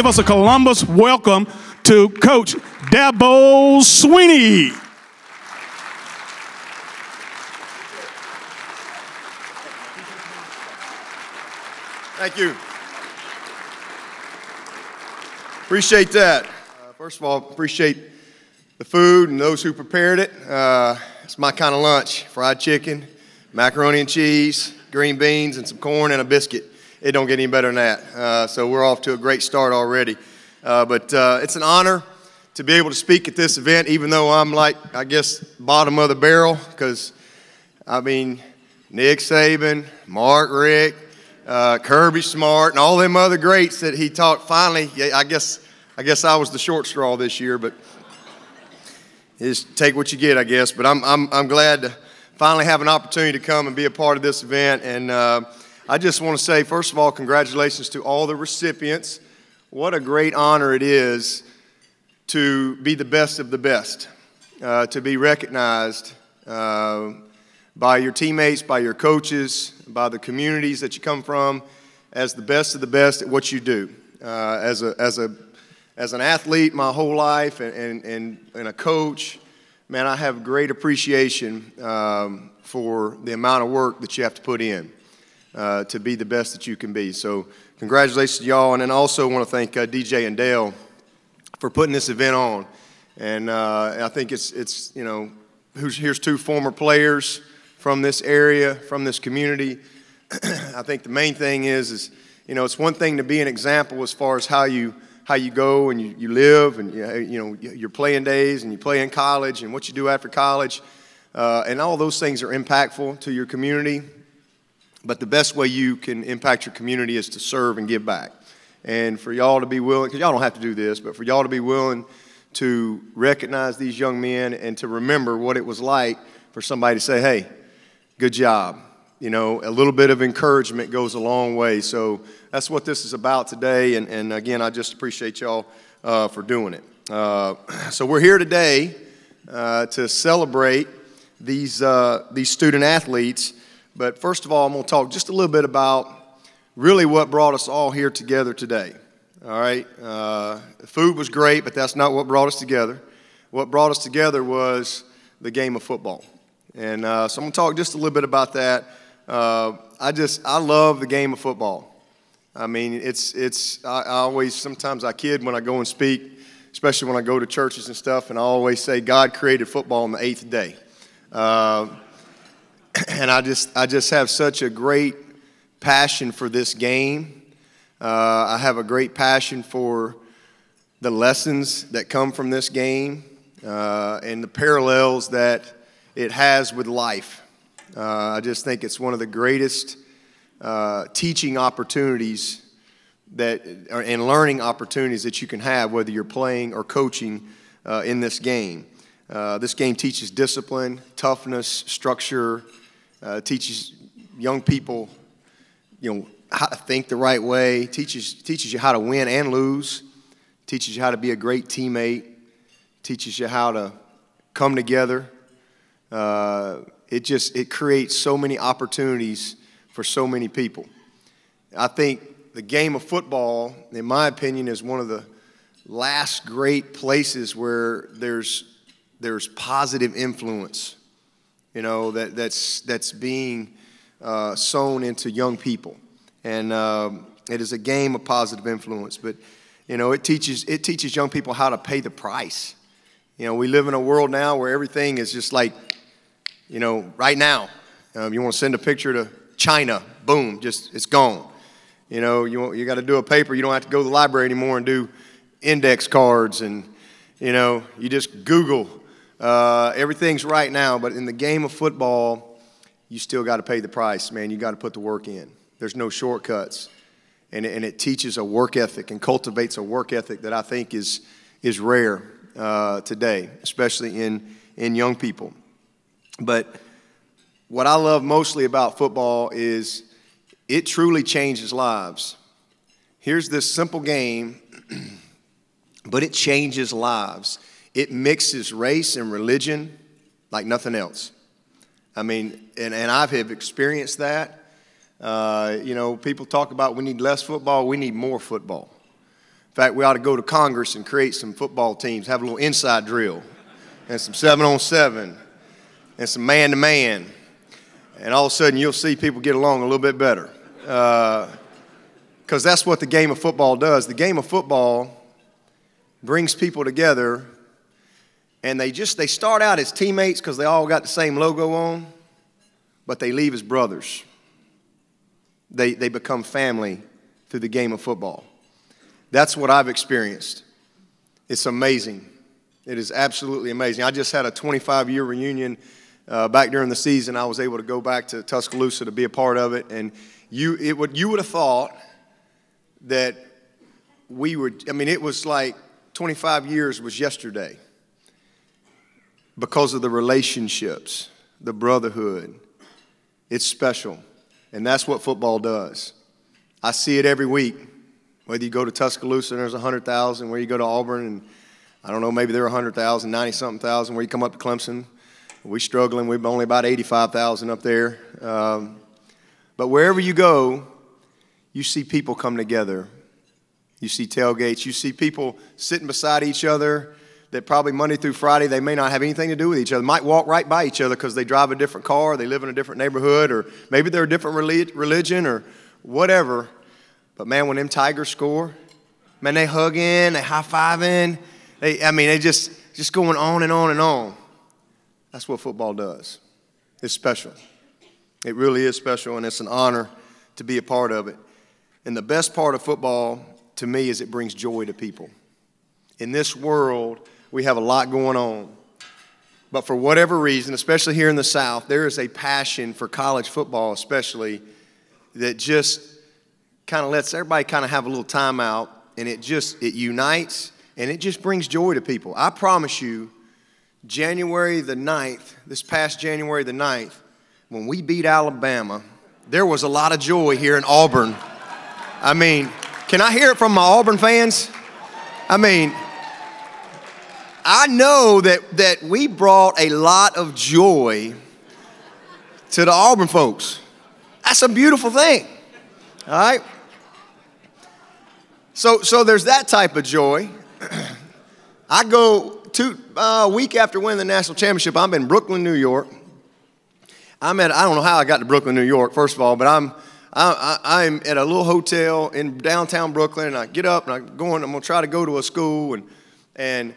give us a Columbus welcome to Coach Dabo Swinney. Thank you. Appreciate that. First of all, appreciate the food and those who prepared it. It's my kind of lunch: fried chicken, macaroni and cheese, green beans, and some corn and a biscuit. It don't get any better than that. So we're off to a great start already. But it's an honor to be able to speak at this event, even though I'm like, I guess, bottom of the barrel, because, I mean, Nick Saban, Mark Richt, Kirby Smart, and all them other greats that he taught. Finally, I guess I was the short straw this year, but just take what you get, I guess. But I'm glad to finally have an opportunity to come and be a part of this event. And I just want to say, first of all, congratulations to all the recipients. What a great honor it is to be the best of the best, to be recognized by your teammates, by your coaches, by the communities that you come from, as the best of the best at what you do. As an athlete my whole life and a coach, man, I have great appreciation for the amount of work that you have to put in to be the best that you can be. So congratulations to y'all. And then I also want to thank DJ and Dale for putting this event on. And I think it's you know, here's two former players from this area, from this community. I think the main thing is, you know, it's one thing to be an example as far as how you go and you live, and you know, your playing days, and you play in college and what you do after college, and all those things are impactful to your community. But the best way you can impact your community is to serve and give back. And for y'all to be willing, because y'all don't have to do this, but for y'all to be willing to recognize these young men and to remember what it was like for somebody to say, hey, good job. You know, a little bit of encouragement goes a long way. So that's what this is about today. And again, I just appreciate y'all for doing it. So we're here today to celebrate these student athletes. But first of all, I'm going to talk just a little bit about really what brought us all here together today. All right? The food was great, but that's not what brought us together. What brought us together was the game of football. And so I'm going to talk just a little bit about that. I love the game of football. I mean, I always, sometimes I kid when I go and speak, especially when I go to churches and stuff, and I always say God created football on the 8th day. And I just have such a great passion for this game. I have a great passion for the lessons that come from this game and the parallels that it has with life. I just think it's one of the greatest teaching opportunities and learning opportunities that you can have, whether you're playing or coaching in this game. This game teaches discipline, toughness, structure, teaches young people, you know, how to think the right way, teaches you how to win and lose, teaches you how to be a great teammate, teaches you how to come together. It creates so many opportunities for so many people. I think the game of football, in my opinion, is one of the last great places where there's positive influence, you know, that's being sown into young people. And it is a game of positive influence. But, you know, it teaches young people how to pay the price. You know, we live in a world now where everything is just like, you know, right now. You want to send a picture to China, boom, just it's gone. You know, you got to do a paper. You don't have to go to the library anymore and do index cards, and, you know, you just Google. Everything's right now, but in the game of football, you still got to pay the price, man. You got to put the work in. There's no shortcuts, and it teaches a work ethic and cultivates a work ethic that I think is rare today, especially in young people. But what I love mostly about football is it truly changes lives. Here's this simple game, but it changes lives. It mixes race and religion like nothing else. I mean, and I have experienced that. You know, people talk about we need less football. We need more football. In fact, we ought to go to Congress and create some football teams, have a little inside drill, and some 7-on-7, and some man-to-man. And all of a sudden, you'll see people get along a little bit better. Because that's what the game of football does. The game of football brings people together, and they start out as teammates because they all got the same logo on, but they leave as brothers. They become family through the game of football. That's what I've experienced. It's amazing. It is absolutely amazing. I just had a 25-year reunion back during the season. I was able to go back to Tuscaloosa to be a part of it, and you would have thought that we were, I mean, it was like 25 years was yesterday because of the relationships, the brotherhood. It's special, and that's what football does. I see it every week. Whether you go to Tuscaloosa and there's 100,000, where you go to Auburn and I don't know, maybe there are 100,000, 90-something thousand, where you come up to Clemson. We're struggling. We're only about 85,000 up there. But wherever you go, you see people come together. You see tailgates. You see people sitting beside each other that probably Monday through Friday they may not have anything to do with each other. Might walk right by each other because they drive a different car, they live in a different neighborhood, or maybe they're a different religion or whatever. But, man, when them Tigers score, man, they hugging, they high-fiving. They just going on and on and on. That's what football does. It's special. It really is special, and it's an honor to be a part of it. And the best part of football, to me, is it brings joy to people. In this world, we have a lot going on. But for whatever reason, especially here in the South, there is a passion for college football especially that just kind of lets everybody kind of have a little time out, and it unites, and it just brings joy to people. I promise you, January the 9th, this past January the 9th, when we beat Alabama, there was a lot of joy here in Auburn. I mean, can I hear it from my Auburn fans? I mean, I know that we brought a lot of joy to the Auburn folks. That's a beautiful thing, all right? So there's that type of joy. I go a week after winning the national championship. I'm in Brooklyn, New York. I don't know how I got to Brooklyn, New York, first of all, but I'm at a little hotel in downtown Brooklyn, and I get up and I'm going to try to go to a school, and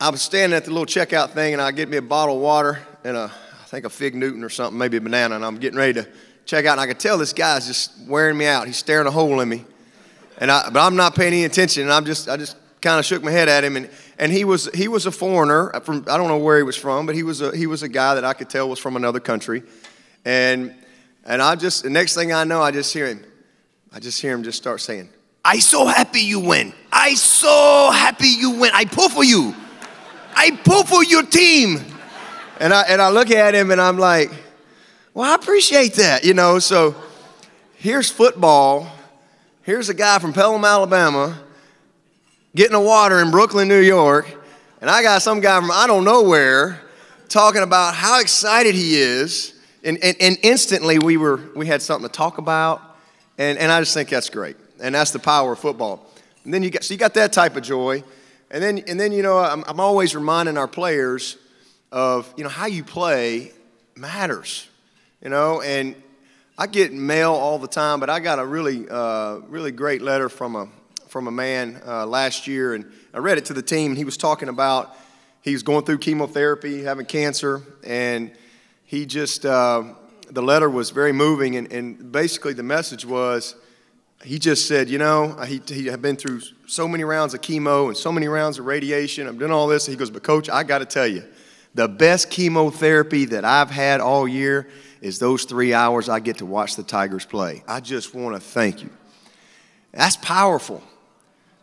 I was standing at the little checkout thing, and I get me a bottle of water and I think a Fig Newton or something, maybe a banana, and I'm getting ready to check out, and I could tell this guy's just wearing me out. He's staring a hole in me. But I'm not paying any attention, and I just kind of shook my head at him, and he was a foreigner from, I don't know where he was from, but he was a guy that I could tell was from another country, and the next thing I know, I just hear him just start saying, "I so happy you win. I so happy you win. I pull for you. I pull for your team." And I look at him and I'm like, well, I appreciate that, So here's football. Here's a guy from Pelham, Alabama, getting a water in Brooklyn, New York, and I got some guy from I don't know where talking about how excited he is, and instantly we had something to talk about, and I just think that's great, and that's the power of football. And then you got that type of joy, and then I'm always reminding our players of how you play matters, and I get mail all the time, but I got a really great letter from a man last year, and I read it to the team, and he was talking about he was going through chemotherapy, having cancer, and he just the letter was very moving, and basically the message was he just said, he had been through so many rounds of chemo and so many rounds of radiation. I'm doing all this. He goes, but Coach, I got to tell you, the best chemotherapy that I've had all year is those 3 hours I get to watch the Tigers play. I just want to thank you. That's powerful.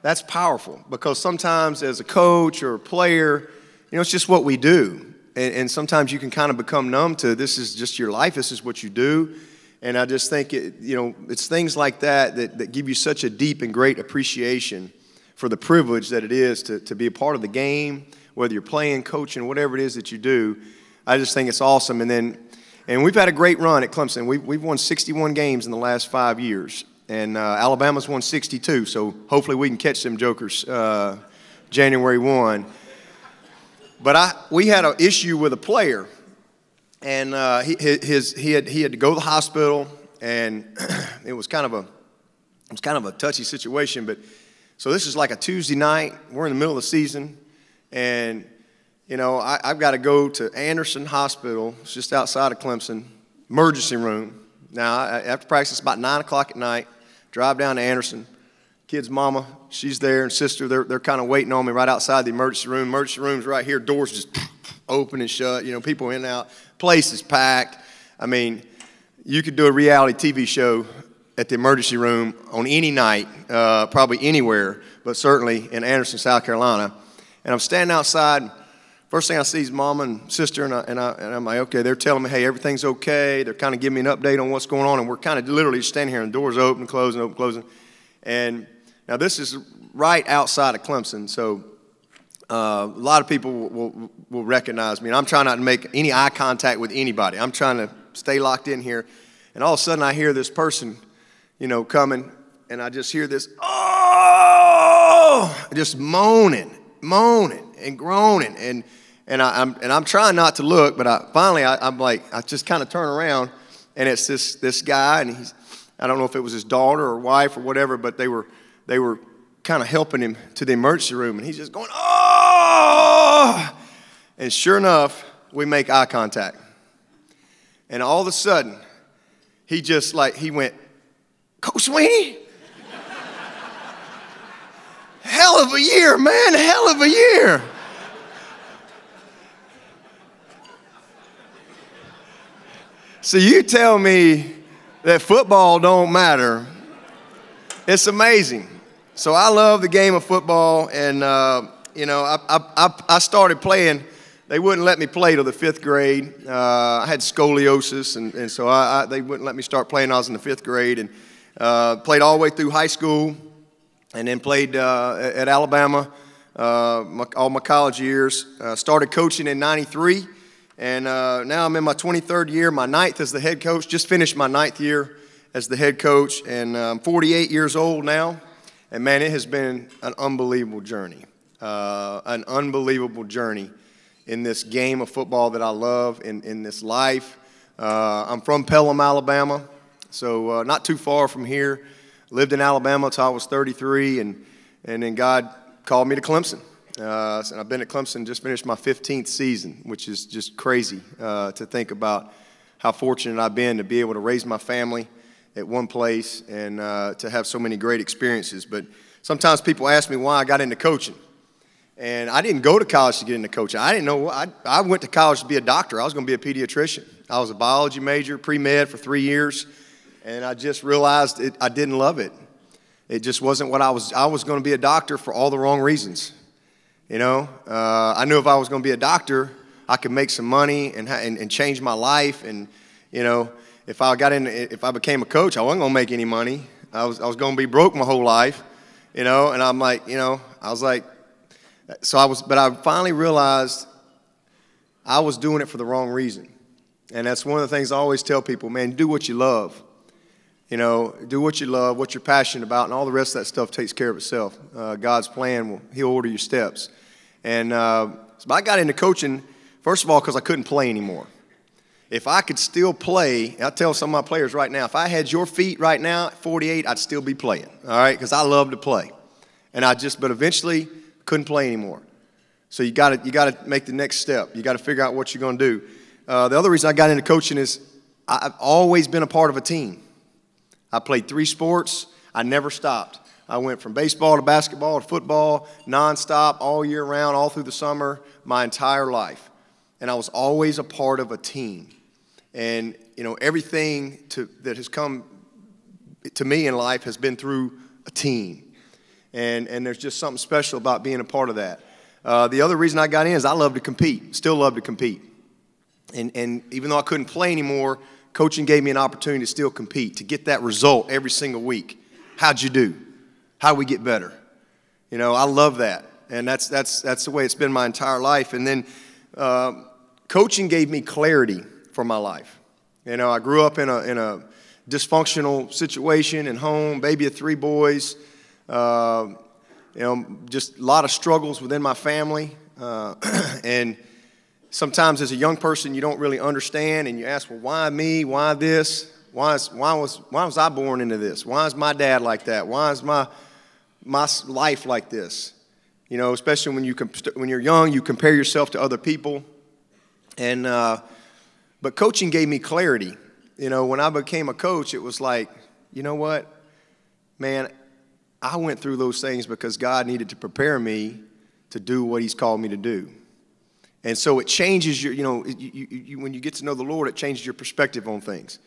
That's powerful because sometimes as a coach or a player, it's just what we do. And sometimes you can kind of become numb to this is just your life. This is what you do. And I just think, it's things like that give you such a deep and great appreciation for the privilege that it is to be a part of the game, whether you're playing, coaching, whatever it is that you do. I just think it's awesome. And we've had a great run at Clemson. We've won 61 games in the last 5 years. and Alabama's won 62, so hopefully we can catch them jokers January 1. But we had an issue with a player, and he had to go to the hospital, and it was kind of a touchy situation. But so this is like a Tuesday night. We're in the middle of the season, and you know I've got to go to Anderson Hospital. It's just outside of Clemson, emergency room. Now after practice, it's about 9 o'clock at night. Drive down to Anderson. Kid's mama, she's there, and sister, they're kind of waiting on me right outside the emergency room. Emergency room's right here, doors just open and shut. You know, people in and out. Place is packed. I mean, you could do a reality TV show at the emergency room on any night, probably anywhere, but certainly in Anderson, South Carolina. And I'm standing outside. First thing I see is mama and sister, and I'm like, okay, they're telling me, hey, everything's okay. They're kind of giving me an update on what's going on, and we're kind of literally just standing here, and the doors open, closing, open, closing. And now this is right outside of Clemson, so a lot of people will recognize me. And I'm trying not to make any eye contact with anybody. I'm trying to stay locked in here. And all of a sudden I hear this person, you know, coming, and I just hear this, oh, just moaning and groaning. And I'm trying not to look, but I'm like, I just kind of turn around, and it's this guy, and I don't know if it was his daughter or wife or whatever, but they were kind of helping him to the emergency room, and he's just going, oh! And sure enough, we make eye contact. And all of a sudden, he went, Coach Swinney? Hell of a year, man, hell of a year. So you tell me that football don't matter. It's amazing. So I love the game of football, and you know, I started playing. They wouldn't let me play till the 5th grade. I had scoliosis, and so they wouldn't let me start playing when I was in the 5th grade, and played all the way through high school, and then played at Alabama all my college years. Started coaching in '93, and now I'm in my 23rd year, my 9th as the head coach. Just finished my 9th year as the head coach, and I'm 48 years old now. And man, it has been an unbelievable journey in this game of football that I love, in this life. I'm from Pelham, Alabama, so not too far from here. Lived in Alabama until I was 33, and then God called me to Clemson. And I've been at Clemson, just finished my 15th season, which is just crazy to think about how fortunate I've been to be able to raise my family at one place and to have so many great experiences. But sometimes people ask me why I got into coaching. And I didn't go to college to get into coaching. I didn't know. I went to college to be a doctor. I was going to be a pediatrician. I was a biology major, pre-med for 3 years. And I just realized I didn't love it. It just wasn't what I was. I was going to be a doctor for all the wrong reasons. You know, I knew if I was going to be a doctor, I could make some money and change my life. And, you know, if I became a coach, I wasn't going to make any money. I was going to be broke my whole life, you know. And I'm like, you know, I was like, but I finally realized I was doing it for the wrong reason. And that's one of the things I always tell people, man, do what you love. You know, do what you love, what you're passionate about, and all the rest of that stuff takes care of itself. God's plan, He'll order your steps. And so I got into coaching, first of all, because I couldn't play anymore. If I could still play, I tell some of my players right now, if I had your feet right now at 48, I'd still be playing, all right, because I love to play. And but eventually couldn't play anymore. So you got to make the next step. You got to figure out what you're going to do. The other reason I got into coaching is I've always been a part of a team. I played 3 sports. I never stopped. I went from baseball to basketball to football, nonstop, all year round, all through the summer, my entire life. And I was always a part of a team. And, you know, everything that has come to me in life has been through a team. And there's just something special about being a part of that. The other reason I got in is I love to compete, still love to compete. And even though I couldn't play anymore, coaching gave me an opportunity to still compete, to get that result every single week. How'd you do? How do we get better? You know, I love that. And that's the way it's been my entire life. And then coaching gave me clarity for my life. You know, I grew up in dysfunctional situation and home, baby of 3 boys, just a lot of struggles within my family. And sometimes as a young person, you don't really understand, and you ask, well, why me? Why this? Why was I born into this? Why is my dad like that? Why is my life like this? You know, especially when you're young, you compare yourself to other people. And but coaching gave me clarity. You know, when I became a coach, it was like, you know what, man, I went through those things because God needed to prepare me to do what He's called me to do. And so it changes your, when you get to know the Lord, it changes your perspective on things.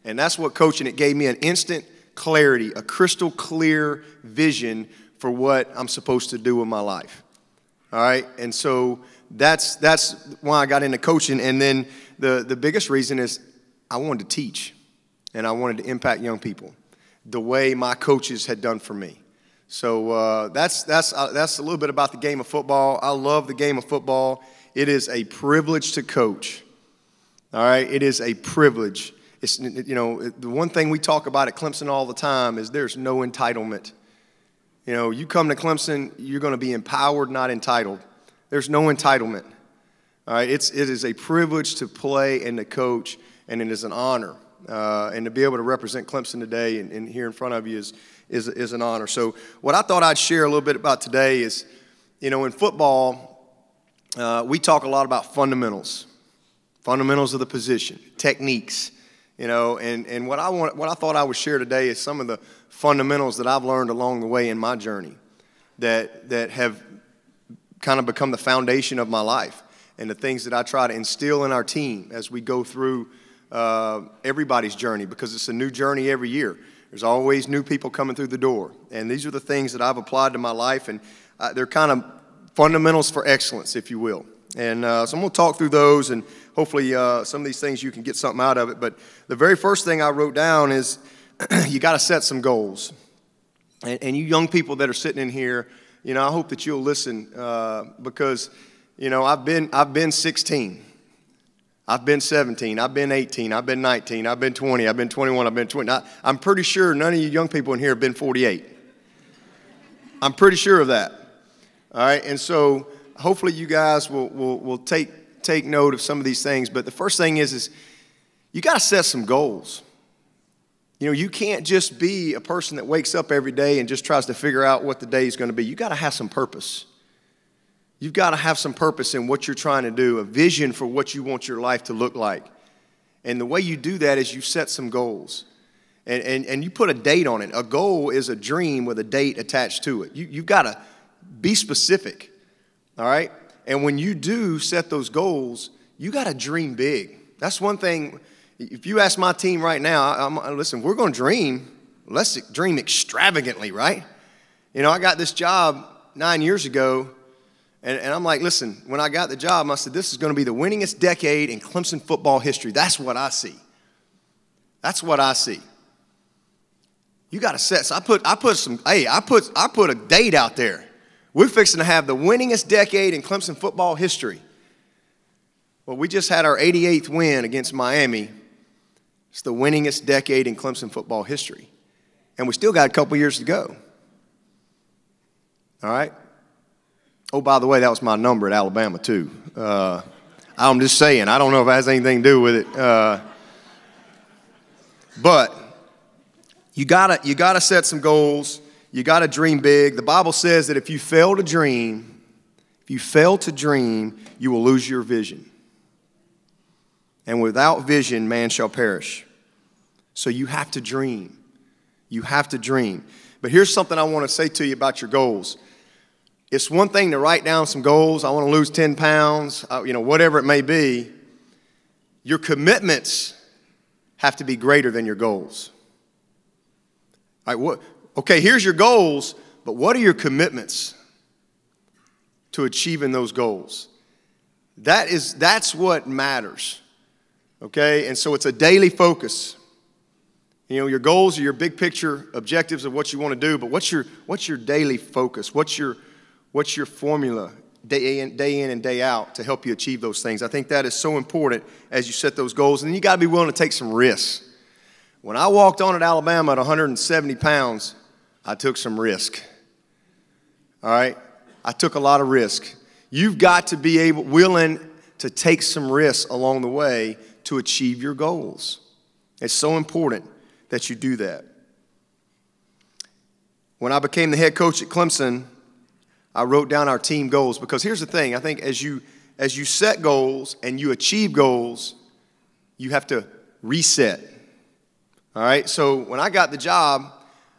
And that's what coaching, it gave me an instant clarity, a crystal clear vision for what I'm supposed to do with my life. All right? And so that's why I got into coaching. And then the biggest reason is I wanted to teach, and I wanted to impact young people the way my coaches had done for me. So that's a little bit about the game of football. I love the game of football. It is a privilege to coach. All right? It is a privilege. It's, the one thing we talk about at Clemson all the time is there's no entitlement. You know, you come to Clemson, you're going to be empowered, not entitled. There's no entitlement. All right? It is a privilege to play and to coach, and it is an honor. And to be able to represent Clemson today and here in front of you is an honor. So what I thought I'd share a little bit about today is, in football, we talk a lot about fundamentals of the position, techniques, and what I thought I would share today is some of the fundamentals that I've learned along the way in my journey that have kind of become the foundation of my life, and the things that I try to instill in our team as we go through everybody's journey, because it's a new journey every year. There's always new people coming through the door, and these are the things that I've applied to my life, and they're kind of fundamentals for excellence, if you will. And so I'm going to talk through those, and hopefully some of these things you can get something out of it. But the very first thing I wrote down is you got to set some goals. And you young people that are sitting in here, I hope that you'll listen because, I've been 16. I've been 17, I've been 18, I've been 19, I've been 20, I've been 21, I've been 20. I'm pretty sure none of you young people in here have been 48. I'm pretty sure of that. All right, and so hopefully you guys will take note of some of these things. But the first thing is you got to set some goals. You can't just be a person that wakes up every day and just tries to figure out what the day is going to be. You got to have some purpose. You've got to have some purpose in what you're trying to do, a vision for what you want your life to look like. And the way you do that is you set some goals. And you put a date on it. A goal is a dream with a date attached to it. You've got to be specific, all right? And when you do set those goals, you got to dream big. That's one thing. If you ask my team right now, listen, we're going to dream. Let's dream extravagantly, right? I got this job 9 years ago. And I'm like, listen, when I got the job, I said, this is going to be the winningest decade in Clemson football history. That's what I see. That's what I see. You got to set. So I put a date out there. We're fixing to have the winningest decade in Clemson football history. Well, we just had our 88th win against Miami. It's the winningest decade in Clemson football history. And we still got a couple years to go. All right? Oh, by the way, that was my number at Alabama, too. I'm just saying. I don't know if it has anything to do with it. But you gotta set some goals. You got to dream big. The Bible says that if you fail to dream, you will lose your vision. And without vision, man shall perish. So you have to dream. You have to dream. But here's something I want to say to you about your goals. It's one thing to write down some goals. I want to lose 10 pounds, whatever it may be. Your commitments have to be greater than your goals. All right, okay, here's your goals, but what are your commitments to achieving those goals? That's what matters. Okay, and so it's a daily focus. Your goals are your big picture objectives of what you want to do, but what's your daily focus? What's your formula day in and day out to help you achieve those things? I think that is so important as you set those goals. And you got to be willing to take some risks. When I walked on at Alabama at 170 pounds, I took some risk. All right? I took a lot of risk. You've got to be willing to take some risks along the way to achieve your goals. It's so important that you do that. When I became the head coach at Clemson, I wrote down our team goals, because here's the thing. I think as you set goals and you achieve goals, you have to reset. All right? So when I got the job,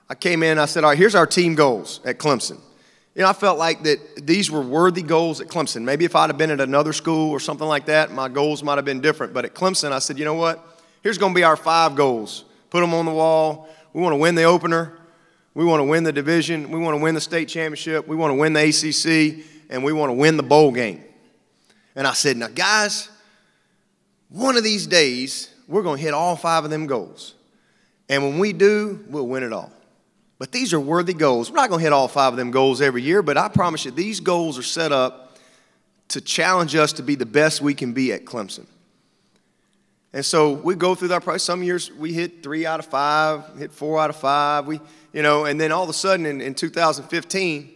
I came in and I said, all right, here's our team goals at Clemson. You know, I felt like that these were worthy goals at Clemson. Maybe if I'd have been at another school or something like that, my goals might have been different. But at Clemson, I said, you know what? Here's going to be our 5 goals. Put them on the wall. We want to win the opener. We want to win the division. We want to win the state championship. We want to win the ACC. And we want to win the bowl game. And I said, now, guys, one of these days, we're going to hit all 5 of them goals. And when we do, we'll win it all. But these are worthy goals. We're not going to hit all 5 of them goals every year, but I promise you, these goals are set up to challenge us to be the best we can be at Clemson. And so we go through that process. Some years we hit 3 out of 5, hit 4 out of 5. And then all of a sudden in 2015,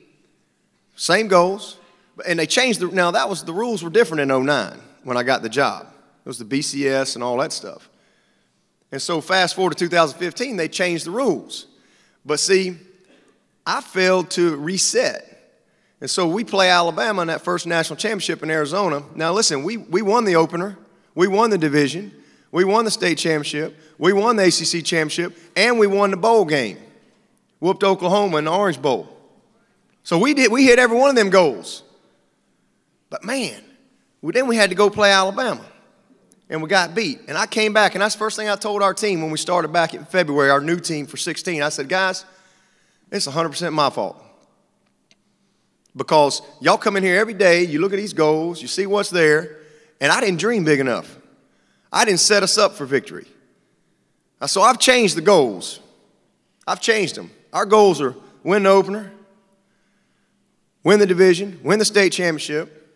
same goals, and they changed. The rules were different in 2009 when I got the job. It was the BCS and all that stuff. And so fast forward to 2015, they changed the rules. But see, I failed to reset. And so we play Alabama in that first national championship in Arizona. Now listen, we won the opener. We won the division. We won the state championship. We won the ACC championship. And we won the bowl game. Whooped Oklahoma in the Orange Bowl. So we hit every one of them goals. But man, then we had to go play Alabama. And we got beat. And I came back, and that's the first thing I told our team when we started back in February, our new team for 16. I said, guys, it's 100% my fault. Because y'all come in here every day, you look at these goals, you see what's there, and I didn't dream big enough. I didn't set us up for victory. So I've changed the goals. I've changed them. Our goals are win the opener, win the division, win the state championship,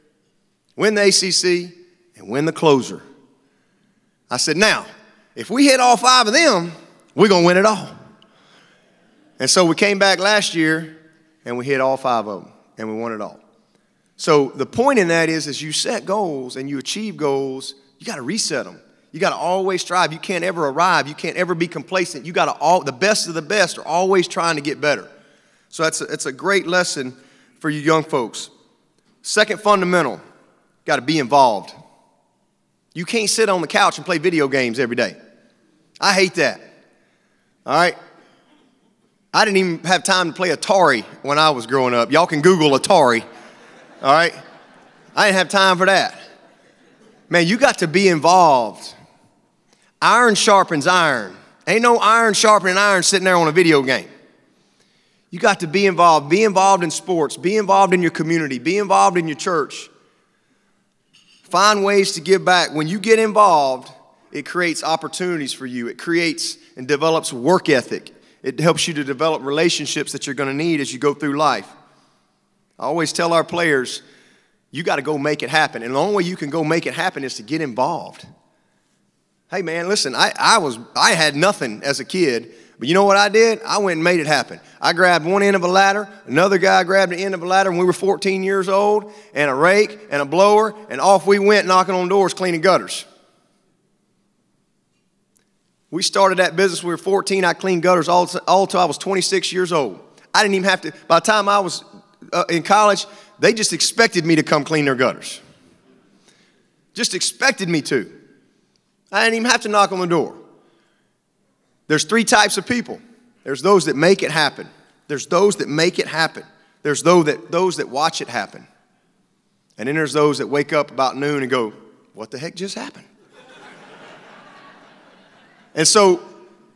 win the ACC, and win the closer. I said, now, if we hit all 5 of them, we're going to win it all. And so we came back last year, and we hit all 5 of them, and we won it all. So the point in that is, as you set goals and you achieve goals, you got to reset them. You got to always strive. You can't ever arrive. You can't ever be complacent. You got to the best of the best are always trying to get better. So that's a great lesson for you young folks. Second fundamental, got to be involved. You can't sit on the couch and play video games every day. I hate that. All right? I didn't even have time to play Atari when I was growing up. Y'all can Google Atari. All right? I didn't have time for that. Man, you got to be involved. Iron sharpens iron. Ain't no iron sharpening iron sitting there on a video game. You got to be involved. Be involved in sports. Be involved in your community. Be involved in your church. Find ways to give back. When you get involved, it creates opportunities for you. It creates and develops work ethic. It helps you to develop relationships that you're going to need as you go through life. I always tell our players, you got to go make it happen. And the only way you can go make it happen is to get involved. Hey, man, listen, I had nothing as a kid, but you know what I did? I went and made it happen. I grabbed one end of a ladder, another guy grabbed the end of a ladder when we were 14 years old, and a rake and a blower, and off we went knocking on doors, cleaning gutters. We started that business when we were 14. I cleaned gutters all until I was 26 years old. I didn't even have to, by the time I was in college, they just expected me to come clean their gutters. Just expected me to. I didn't even have to knock on the door. There's 3 types of people. There's those that make it happen. There's those that make it happen. There's those that watch it happen. And then there's those that wake up about noon and go, what the heck just happened? And so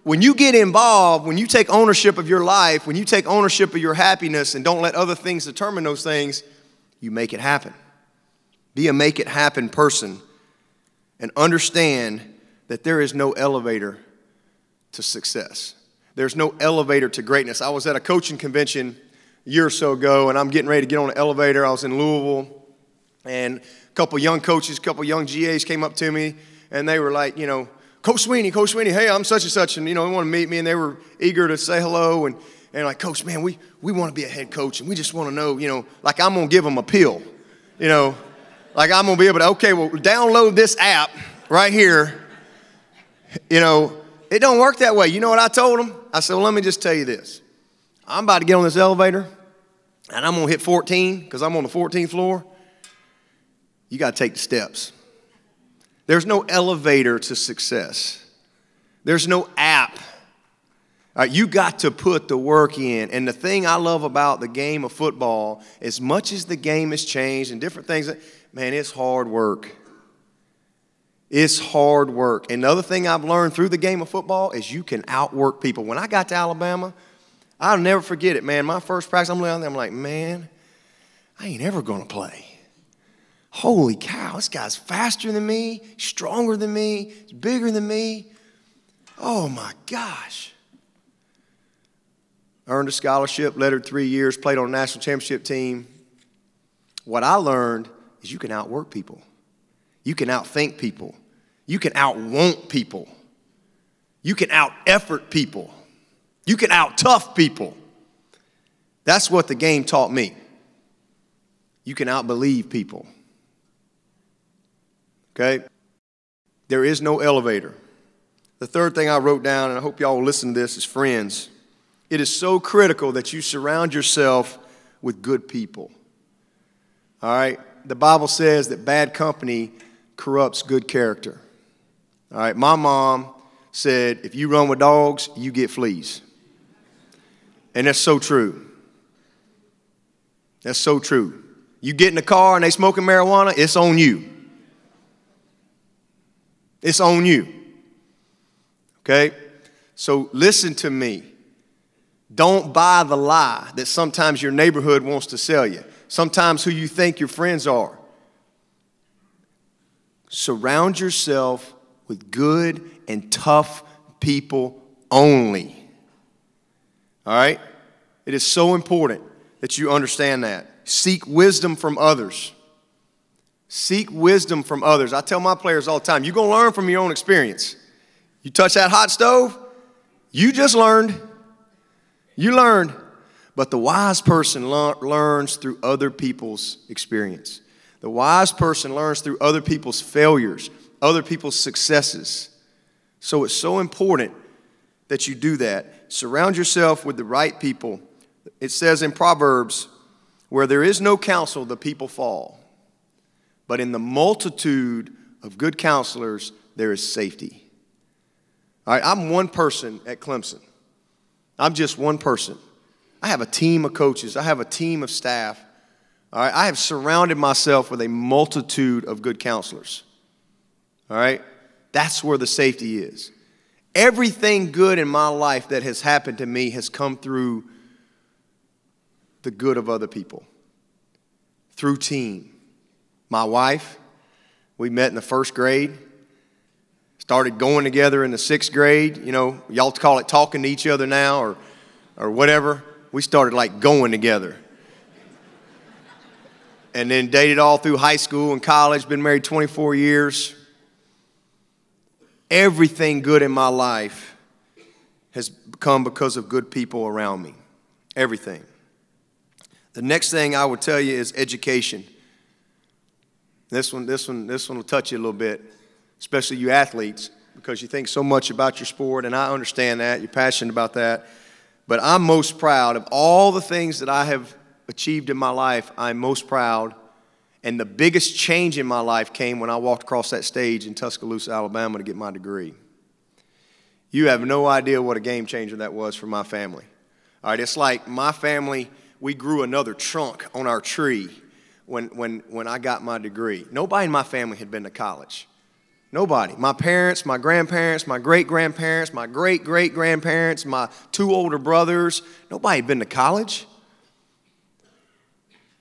when you get involved, when you take ownership of your life, when you take ownership of your happiness and don't let other things determine those things, you make it happen. Be a make it happen person and understand that there is no elevator to success. There's no elevator to greatness. I was at a coaching convention a year or so ago, and I'm getting ready to get on an elevator. I was in Louisville, and a couple young coaches, a couple young GAs came up to me, and they were like, you know, Coach Swinney, hey, I'm such and such, and, they want to meet me, and they were eager to say hello, and like, Coach, man, we want to be a head coach, and we just want to know, like I'm going to give them a pill, like I'm going to be able to, okay, well, download this app right here. It don't work that way. You know what I told them? I said, well, let me just tell you this. I'm about to get on this elevator, and I'm going to hit 14 because I'm on the 14th floor. You got to take the steps. There's no elevator to success. There's no app. All right, you got to put the work in. And the thing I love about the game of football, as much as the game has changed and different things, man, it's hard work. It's hard work. And the other thing I've learned through the game of football is you can outwork people. When I got to Alabama, I'll never forget it, man. My first practice, I'm like, man, I ain't ever going to play. Holy cow, this guy's faster than me, stronger than me, he's bigger than me. Oh, my gosh. Earned a scholarship, lettered 3 years, played on a national championship team. What I learned is you can outwork people. You can outthink people. You can outwant people. You can out-effort people. You can out-tough people. That's what the game taught me. You can out-believe people. Okay? There is no elevator. The third thing I wrote down, and I hope y'all will listen to this, is friends. It is so critical that you surround yourself with good people. All right? The Bible says that bad company corrupts good character. All right? My mom said, if you run with dogs, you get fleas. And that's so true. That's so true. You get in the car and they smoking marijuana, it's on you. It's on you. Okay? So listen to me. Don't buy the lie that sometimes your neighborhood wants to sell you. Sometimes who you think your friends are. Surround yourself with good and tough people only. All right? It is so important that you understand that. Seek wisdom from others. Seek wisdom from others. I tell my players all the time, you're going to learn from your own experience. You touch that hot stove, you just learned. You learned. But the wise person learns through other people's experience. The wise person learns through other people's failures, other people's successes. So it's so important that you do that. Surround yourself with the right people. It says in Proverbs, where there is no counsel, the people fall. But in the multitude of good counselors, there is safety. All right, I'm one person at Clemson. I'm just one person. I have a team of coaches. I have a team of staff. All right, I have surrounded myself with a multitude of good counselors. All right, that's where the safety is. Everything good in my life that has happened to me has come through the good of other people, through team. My wife, we met in the 1st grade, started going together in the 6th grade. You know, y'all call it talking to each other now or whatever. We started like going together. And then dated all through high school and college, been married 24 years. Everything good in my life has come because of good people around me. Everything. The next thing I would tell you is education. This one will touch you a little bit, especially you athletes, because you think so much about your sport, and I understand that. You're passionate about that. But I'm most proud of all the things that I have achieved in my life. I'm most proud, and the biggest change in my life came when I walked across that stage in Tuscaloosa, Alabama to get my degree. You have no idea what a game changer that was for my family. All right, it's like my family, we grew another trunk on our tree when I got my degree. Nobody in my family had been to college. Nobody. My parents, my grandparents, my great-grandparents, my great-great-grandparents, my 2 older brothers, nobody had been to college.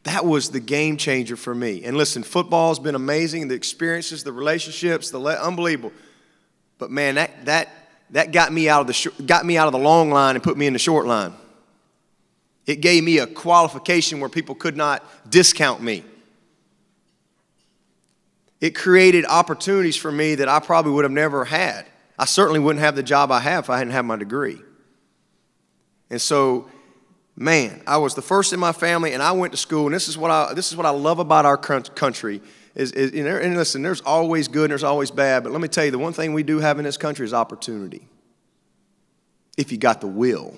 That was the game changer for me. And listen, football has been amazing. The experiences, the relationships, unbelievable. But man, that got me out of the long line and put me in the short line. It gave me a qualification where people could not discount me. It created opportunities for me that I probably would have never had I certainly wouldn't have the job I have if I hadn't had my degree. And so, man, I was the first in my family, and I went to school, and this is what I love about our country. And listen, there's always good and there's always bad, but let me tell you, the one thing we do have in this country is opportunity. If you got the will.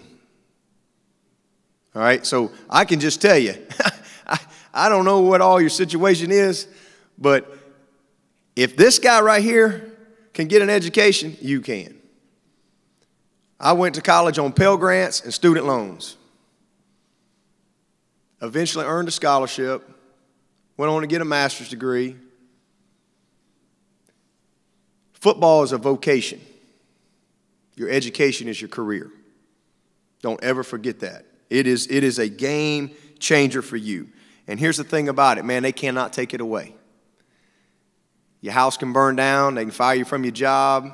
All right, so I can just tell you, I don't know what all your situation is, but if this guy right here can get an education, you can. I went to college on Pell Grants and student loans. Eventually earned a scholarship, went on to get a master's degree. Football is a vocation. Your education is your career. Don't ever forget that. It is a game changer for you. And here's the thing about it, man, they cannot take it away. Your house can burn down, they can fire you from your job,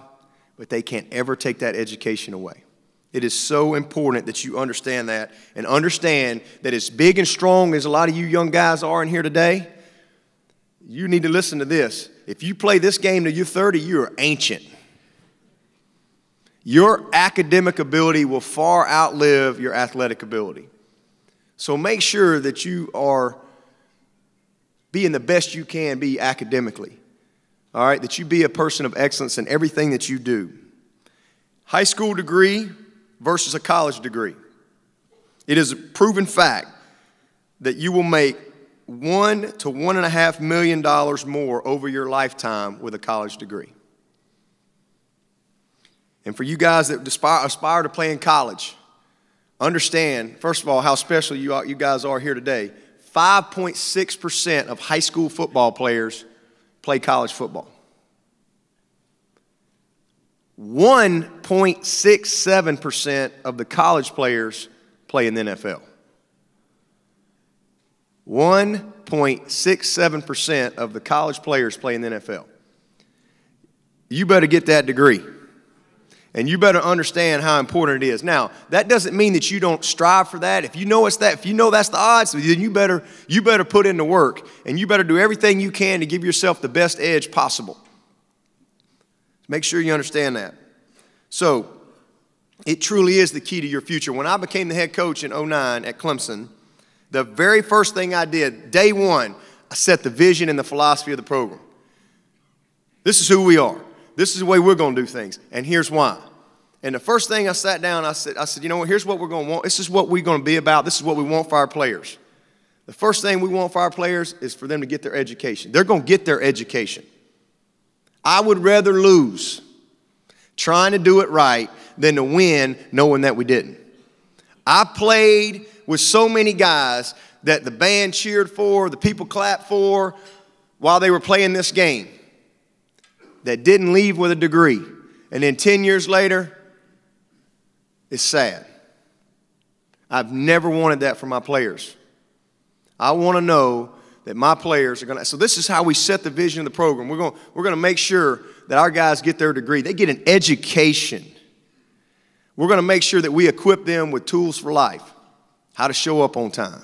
but they can't ever take that education away. It is so important that you understand that, and understand that as big and strong as a lot of you young guys are in here today, you need to listen to this. If you play this game till you're 30, you're ancient. Your academic ability will far outlive your athletic ability. So make sure that you are being the best you can be academically. All right, that you be a person of excellence in everything that you do. High school degree versus a college degree. It is a proven fact that you will make $1 to $1.5 million more over your lifetime with a college degree. And for you guys that aspire to play in college, understand, first of all, how special you guys are here today. 5.6% of high school football players play college football. 1.67% of the college players play in the NFL. 1.67% of the college players play in the NFL. You better get that degree. And you better understand how important it is. Now, that doesn't mean that you don't strive for that. If you know it's that, if you know that's the odds, then you better put in the work, and you better do everything you can to give yourself the best edge possible. Make sure you understand that. So, it truly is the key to your future. When I became the head coach in 2009 at Clemson, the very first thing I did, day one, I set the vision and the philosophy of the program. This is who we are. This is the way we're going to do things, and here's why. And the first thing I sat down, I said, you know what, here's what we're going to want. This is what we're going to be about. This is what we want for our players. The first thing we want for our players is for them to get their education. They're going to get their education. I would rather lose trying to do it right than to win knowing that we didn't. I played with so many guys that the band cheered for, the people clapped for while they were playing this game, that didn't leave with a degree. And then 10 years later, it's sad. I've never wanted that for my players. I want to know that my players are going to. So this is how we set the vision of the program. We're going to make sure that our guys get their degree. They get an education. We're going to make sure that we equip them with tools for life. How to show up on time.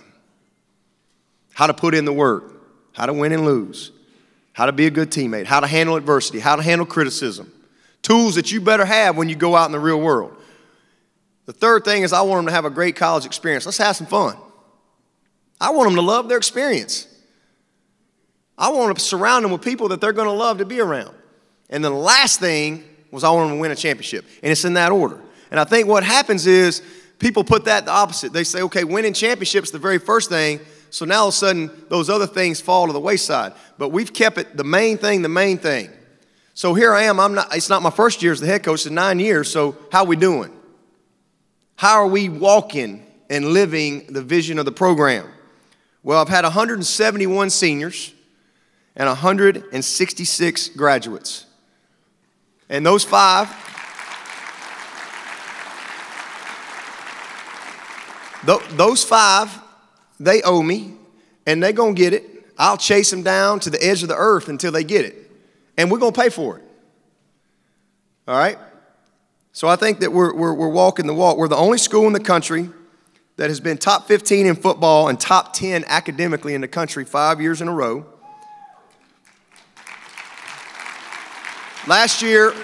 How to put in the work. How to win and lose. How to be a good teammate. How to handle adversity. How to handle criticism. Tools that you better have when you go out in the real world. The third thing is I want them to have a great college experience. Let's have some fun. I want them to love their experience. I want to surround them with people that they're going to love to be around. And the last thing was I want them to win a championship. And it's in that order. And I think what happens is people put that the opposite. They say, okay, winning championships is the very first thing. So now all of a sudden those other things fall to the wayside. But we've kept it the main thing, the main thing. So here I am. It's not my first year as the head coach. It's 9 years. So how are we doing? How are we walking and living the vision of the program? Well, I've had 171 seniors and 166 graduates. And those five, they owe me, and they're going to get it. I'll chase them down to the edge of the earth until they get it. And we're going to pay for it. All right? So I think that we're walking the walk. We're the only school in the country that has been top 15 in football and top 10 academically in the country 5 years in a row. Last year,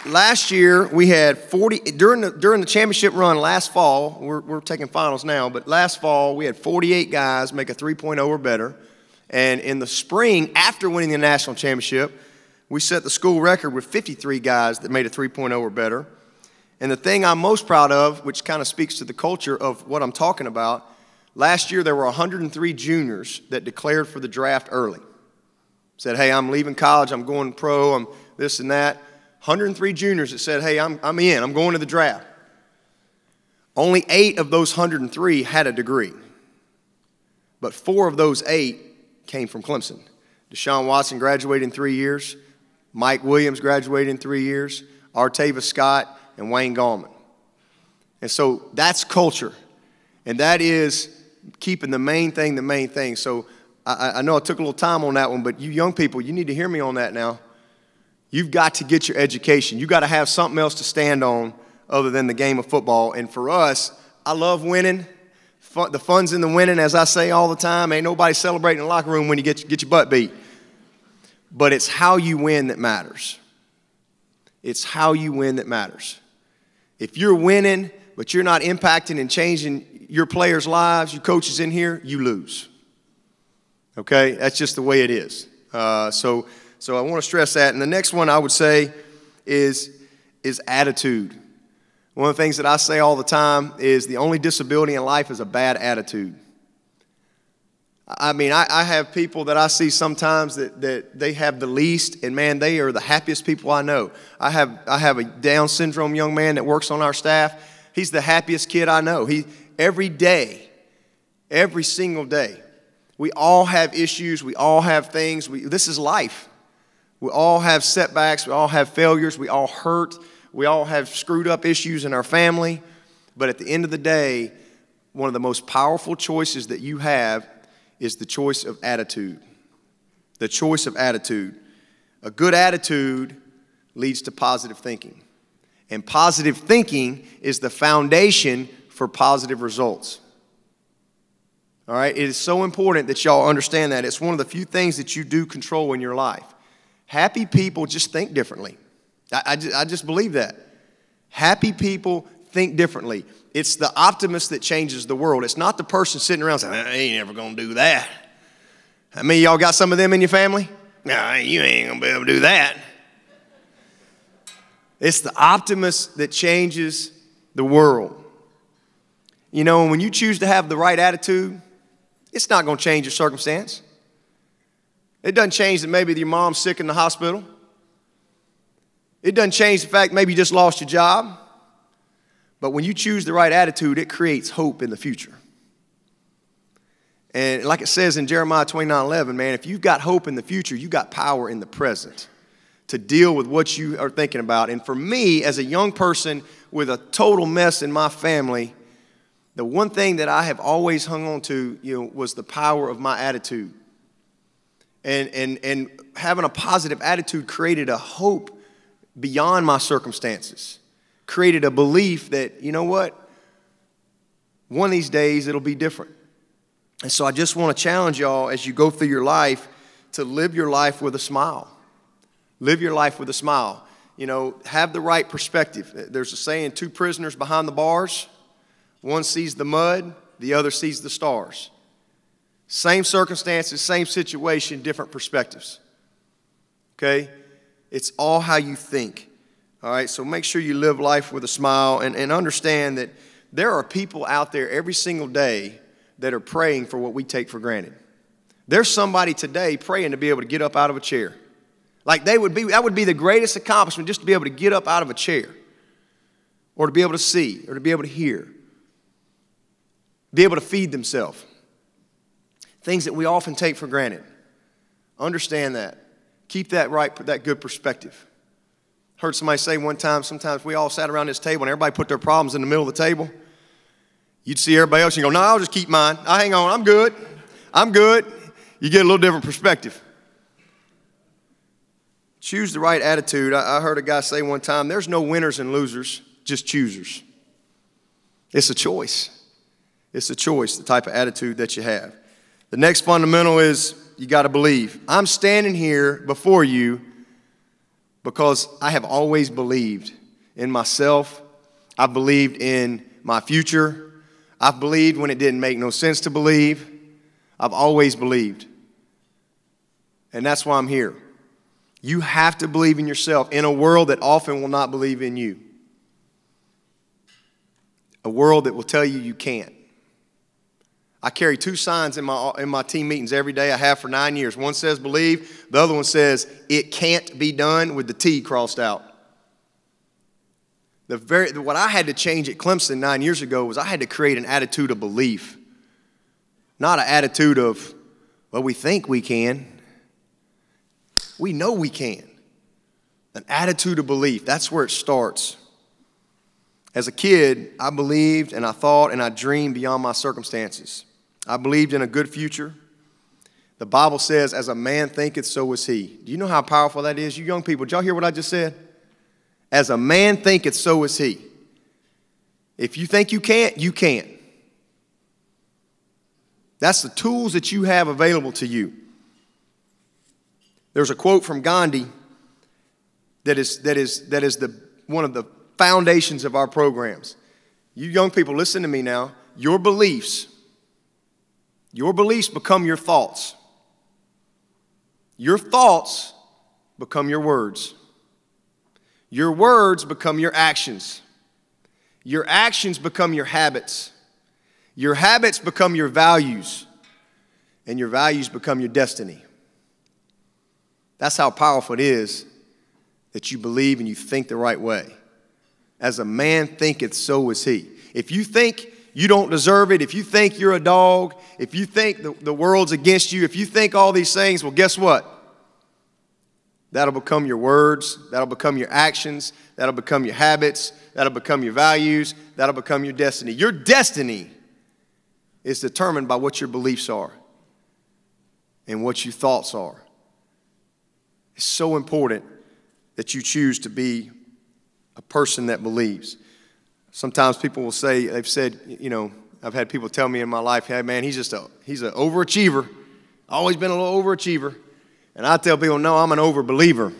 last year we had 40, during the championship run last fall, we're taking finals now, but last fall we had 48 guys make a 3.0 or better. And in the spring, after winning the national championship, we set the school record with 53 guys that made a 3.0 or better. And the thing I'm most proud of, which kind of speaks to the culture of what I'm talking about, last year there were 103 juniors that declared for the draft early. Said, hey, I'm leaving college, I'm going pro, I'm this and that. 103 juniors that said, hey, I'm in, I'm going to the draft. Only 8 of those 103 had a degree. But 4 of those 8 came from Clemson. Deshaun Watson graduated in 3 years. Mike Williams graduated in 3 years. Artavis Scott and Wayne Gallman. And so that's culture. And that is keeping the main thing the main thing. So I know I took a little time on that one, but you young people, you need to hear me on that now. You've got to get your education. You've got to have something else to stand on other than the game of football. And for us, I love winning. The fun's in the winning, as I say all the time. Ain't nobody celebrating in the locker room when you get your butt beat. But it's how you win that matters. It's how you win that matters. If you're winning, but you're not impacting and changing your players' lives, your coaches in here, you lose. Okay? That's just the way it is. So I want to stress that. And the next one I would say is attitude. One of the things that I say all the time is the only disability in life is a bad attitude. I mean, I have people that I see sometimes that they have the least, and man, they are the happiest people I know. I have a Down syndrome young man that works on our staff. He's the happiest kid I know. Every day, every single day, we all have issues. We all have things. This is life. We all have setbacks. We all have failures. We all hurt. We all have screwed up issues in our family. But at the end of the day, one of the most powerful choices that you have is the choice of attitude. The choice of attitude. A good attitude leads to positive thinking. And positive thinking is the foundation for positive results. All right? It is so important that y'all understand that. It's one of the few things that you do control in your life. Happy people just think differently. I just believe that. Happy people think differently. It's the optimist that changes the world. It's not the person sitting around saying, I ain't never going to do that. How many of y'all got some of them in your family? No, you ain't going to be able to do that. It's the optimist that changes the world. You know, when you choose to have the right attitude, it's not going to change your circumstance. It doesn't change that maybe your mom's sick in the hospital. It doesn't change the fact maybe you just lost your job. But when you choose the right attitude, it creates hope in the future. And like it says in Jeremiah 29:11, man, if you've got hope in the future, you got power in the present to deal with what you are thinking about. And for me, as a young person with a total mess in my family, the one thing that I have always hung on to, was the power of my attitude. And having a positive attitude created a hope beyond my circumstances. Created a belief that, you know what? One of these days it'll be different. And so I just want to challenge y'all as you go through your life to live your life with a smile. Live your life with a smile. Have the right perspective. There's a saying, 2 prisoners behind the bars. One sees the mud, the other sees the stars. Same circumstances, same situation, different perspectives. Okay? It's all how you think. All right? So make sure you live life with a smile and understand that there are people out there every single day that are praying for what we take for granted. There's somebody today praying to be able to get up out of a chair. Like that would be the greatest accomplishment, just to be able to get up out of a chair, or to be able to see, or to be able to hear, be able to feed themselves. Things that we often take for granted. Understand that. Keep that good perspective. Heard somebody say one time, sometimes we all sat around this table and everybody put their problems in the middle of the table. You'd see everybody else and you go, no, I'll just keep mine. Hang on, I'm good. I'm good. You get a little different perspective. Choose the right attitude. I heard a guy say one time, there's no winners and losers, just choosers. It's a choice. It's a choice, the type of attitude that you have. The next fundamental is you got to believe. I'm standing here before you because I have always believed in myself. I've believed in my future. I've believed when it didn't make no sense to believe. I've always believed. And that's why I'm here. You have to believe in yourself in a world that often will not believe in you. A world that will tell you you can't. I carry 2 signs in my team meetings every day. I have for 9 years. One says believe. The other one says it can't be done with the T crossed out. What I had to change at Clemson 9 years ago was I had to create an attitude of belief. Not an attitude of, well, we think we can. We know we can. An attitude of belief. That's where it starts. As a kid, I believed and I thought and I dreamed beyond my circumstances. I believed in a good future. The Bible says, as a man thinketh, so is he. Do you know how powerful that is? You young people, did y'all hear what I just said? As a man thinketh, so is he. If you think you can't, you can't. That's the tools that you have available to you. There's a quote from Gandhi that is one of the foundations of our programs. You young people, listen to me now. Your beliefs become your thoughts. Your thoughts become your words. Your words become your actions. Your actions become your habits. Your habits become your values. And your values become your destiny. That's how powerful it is that you believe and you think the right way. As a man thinketh, so is he. If you think you don't deserve it, if you think you're a dog, if you think the world's against you, if you think all these things, well, guess what? That'll become your words. That'll become your actions. That'll become your habits. That'll become your values. That'll become your destiny. Your destiny is determined by what your beliefs are and what your thoughts are. It's so important that you choose to be a person that believes. Sometimes people will say, they've said, you know, I've had people tell me in my life, hey man, he's an overachiever. Always been a little overachiever. And I tell people, no, I'm an overbeliever.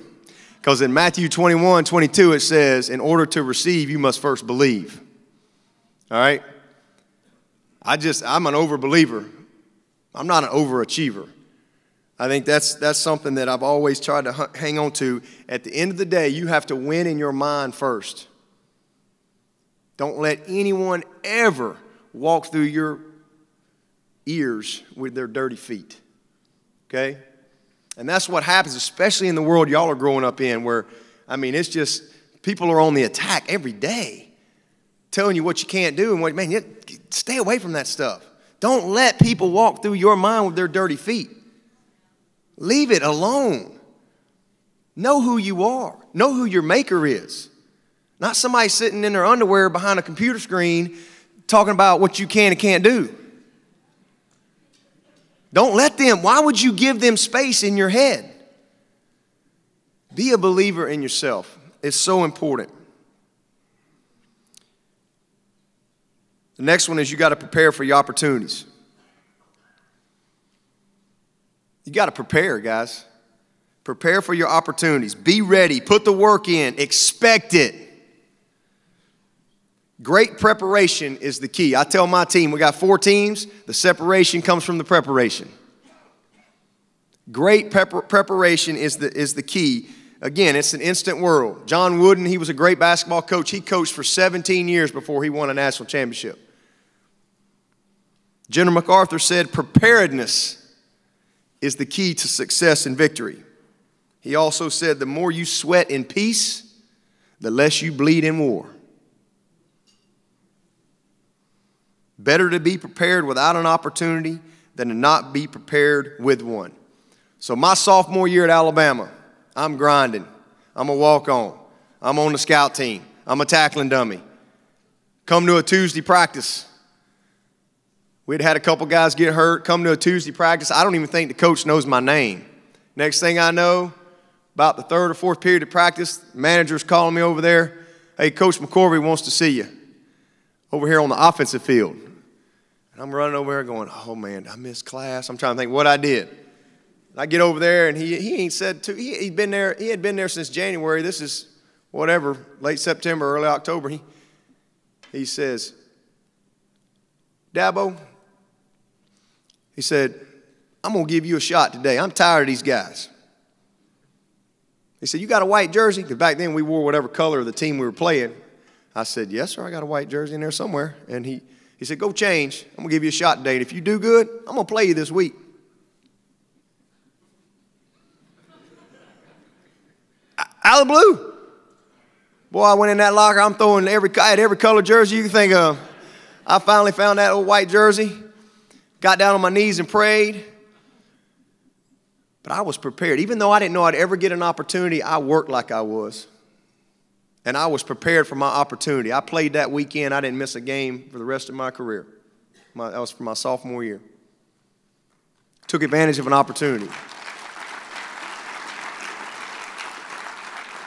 Because in Matthew 21:22 it says, in order to receive, you must first believe. All right? I'm an overbeliever. I'm not an overachiever. I think that's something that I've always tried to hang on to. At the end of the day, you have to win in your mind first. Don't let anyone ever walk through your ears with their dirty feet. Okay? And that's what happens, especially in the world y'all are growing up in, where, I mean, it's just, people are on the attack every day, telling you what you can't do and what, man, stay away from that stuff. Don't let people walk through your mind with their dirty feet. Leave it alone. Know who you are. Know who your maker is. Not somebody sitting in their underwear behind a computer screen talking about what you can and can't do. Don't let them. Why would you give them space in your head? Be a believer in yourself. It's so important. The next one is you got to prepare for your opportunities. You got to prepare, guys. Prepare for your opportunities. Be ready. Put the work in. Expect it. Great preparation is the key. I tell my team, we got 4 teams. The separation comes from the preparation. Great preparation is the key. Again, it's an instant world. John Wooden, he was a great basketball coach. He coached for 17 years before he won a national championship. General MacArthur said, preparedness is the key to success and victory. He also said, the more you sweat in peace, the less you bleed in war. Better to be prepared without an opportunity than to not be prepared with one. So my sophomore year at Alabama, I'm grinding. I'm a walk-on. I'm on the scout team. I'm a tackling dummy. Come to a Tuesday practice. We'd had a couple guys get hurt. Come to a Tuesday practice. I don't even think the coach knows my name. Next thing I know, about the 3rd or 4th period of practice, the manager's calling me over there. Hey, Coach McCorvey wants to see you over here on the offensive field. And I'm running over there going, oh, man, I missed class. I'm trying to think what I did. I get over there, and he ain't said to, he had been there since January. This is whatever, late September, early October. He says, Dabo, he said, I'm going to give you a shot today. I'm tired of these guys. He said, you got a white jersey? Because back then we wore whatever color of the team we were playing. I said, yes, sir, I got a white jersey in there somewhere. And he said, go change. I'm going to give you a shot today. And if you do good, I'm going to play you this week. Out of the blue. Boy, I went in that locker. I'm throwing I had every color jersey you can think of. I finally found that old white jersey. Got down on my knees and prayed. But I was prepared. Even though I didn't know I'd ever get an opportunity, I worked like I was. And I was prepared for my opportunity. I played that weekend. I didn't miss a game for the rest of my career. That was for my sophomore year. Took advantage of an opportunity.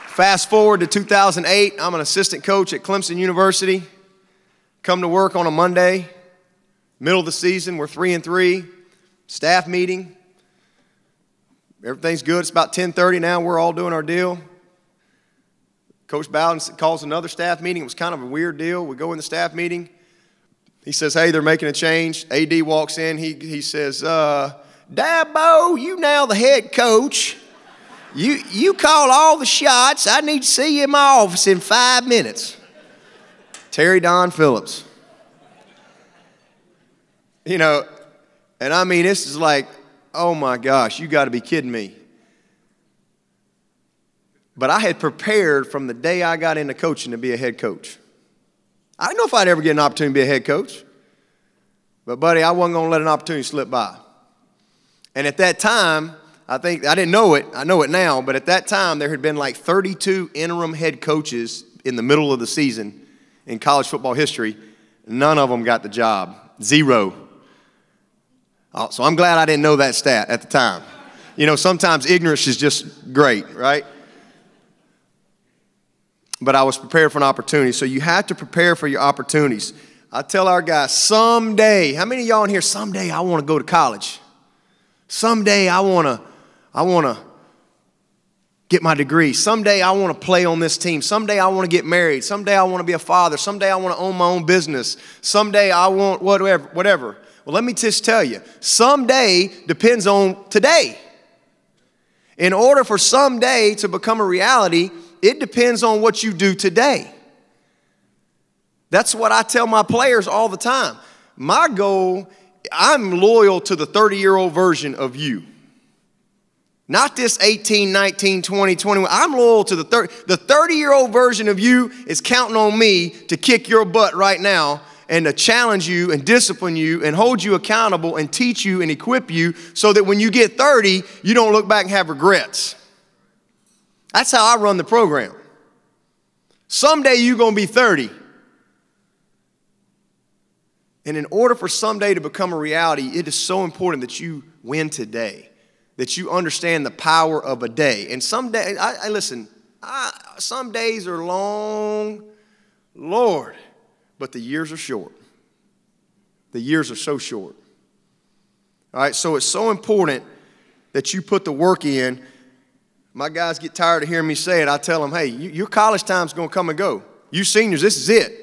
Fast forward to 2008, I'm an assistant coach at Clemson University. Come to work on a Monday, middle of the season, we're 3-3, staff meeting. Everything's good, it's about 10:30 now, we're all doing our deal. Coach Bowden calls another staff meeting, it was kind of a weird deal. We go in the staff meeting, he says, hey, they're making a change. AD walks in, he says, Dabo, you now the head coach. You call all the shots. I need to see you in my office in 5 minutes. Terry Don Phillips. You know, and I mean, this is like, oh my gosh, you got to be kidding me. But I had prepared from the day I got into coaching to be a head coach. I didn't know if I'd ever get an opportunity to be a head coach. But, buddy, I wasn't going to let an opportunity slip by. And at that time, I didn't know it. I know it now. But at that time, there had been like 32 interim head coaches in the middle of the season in college football history. None of them got the job. 0. So I'm glad I didn't know that stat at the time. You know, sometimes ignorance is just great, right? But I was prepared for an opportunity. So you have to prepare for your opportunities. I tell our guys, someday, how many of y'all in here, someday I want to go to college? Someday I want to get my degree. Someday I want to play on this team. Someday I want to get married. Someday I want to be a father. Someday I want to own my own business. Someday I want whatever. Well, let me just tell you, someday depends on today. In order for someday to become a reality, it depends on what you do today. That's what I tell my players all the time. My goal, I'm loyal to the 30-year-old version of you. Not this 18, 19, 20, 21. I'm loyal to the 30-year-old version of you is counting on me to kick your butt right now and to challenge you and discipline you and hold you accountable and teach you and equip you so that when you get 30, you don't look back and have regrets. That's how I run the program. Someday you're going to be 30. And in order for someday to become a reality, it is so important that you win today, that you understand the power of a day. And someday, listen, some days are long, Lord, but the years are short. The years are so short. All right, so it's so important that you put the work in. My guys get tired of hearing me say it. I tell them, hey, your college time's going to come and go. You seniors, this is it.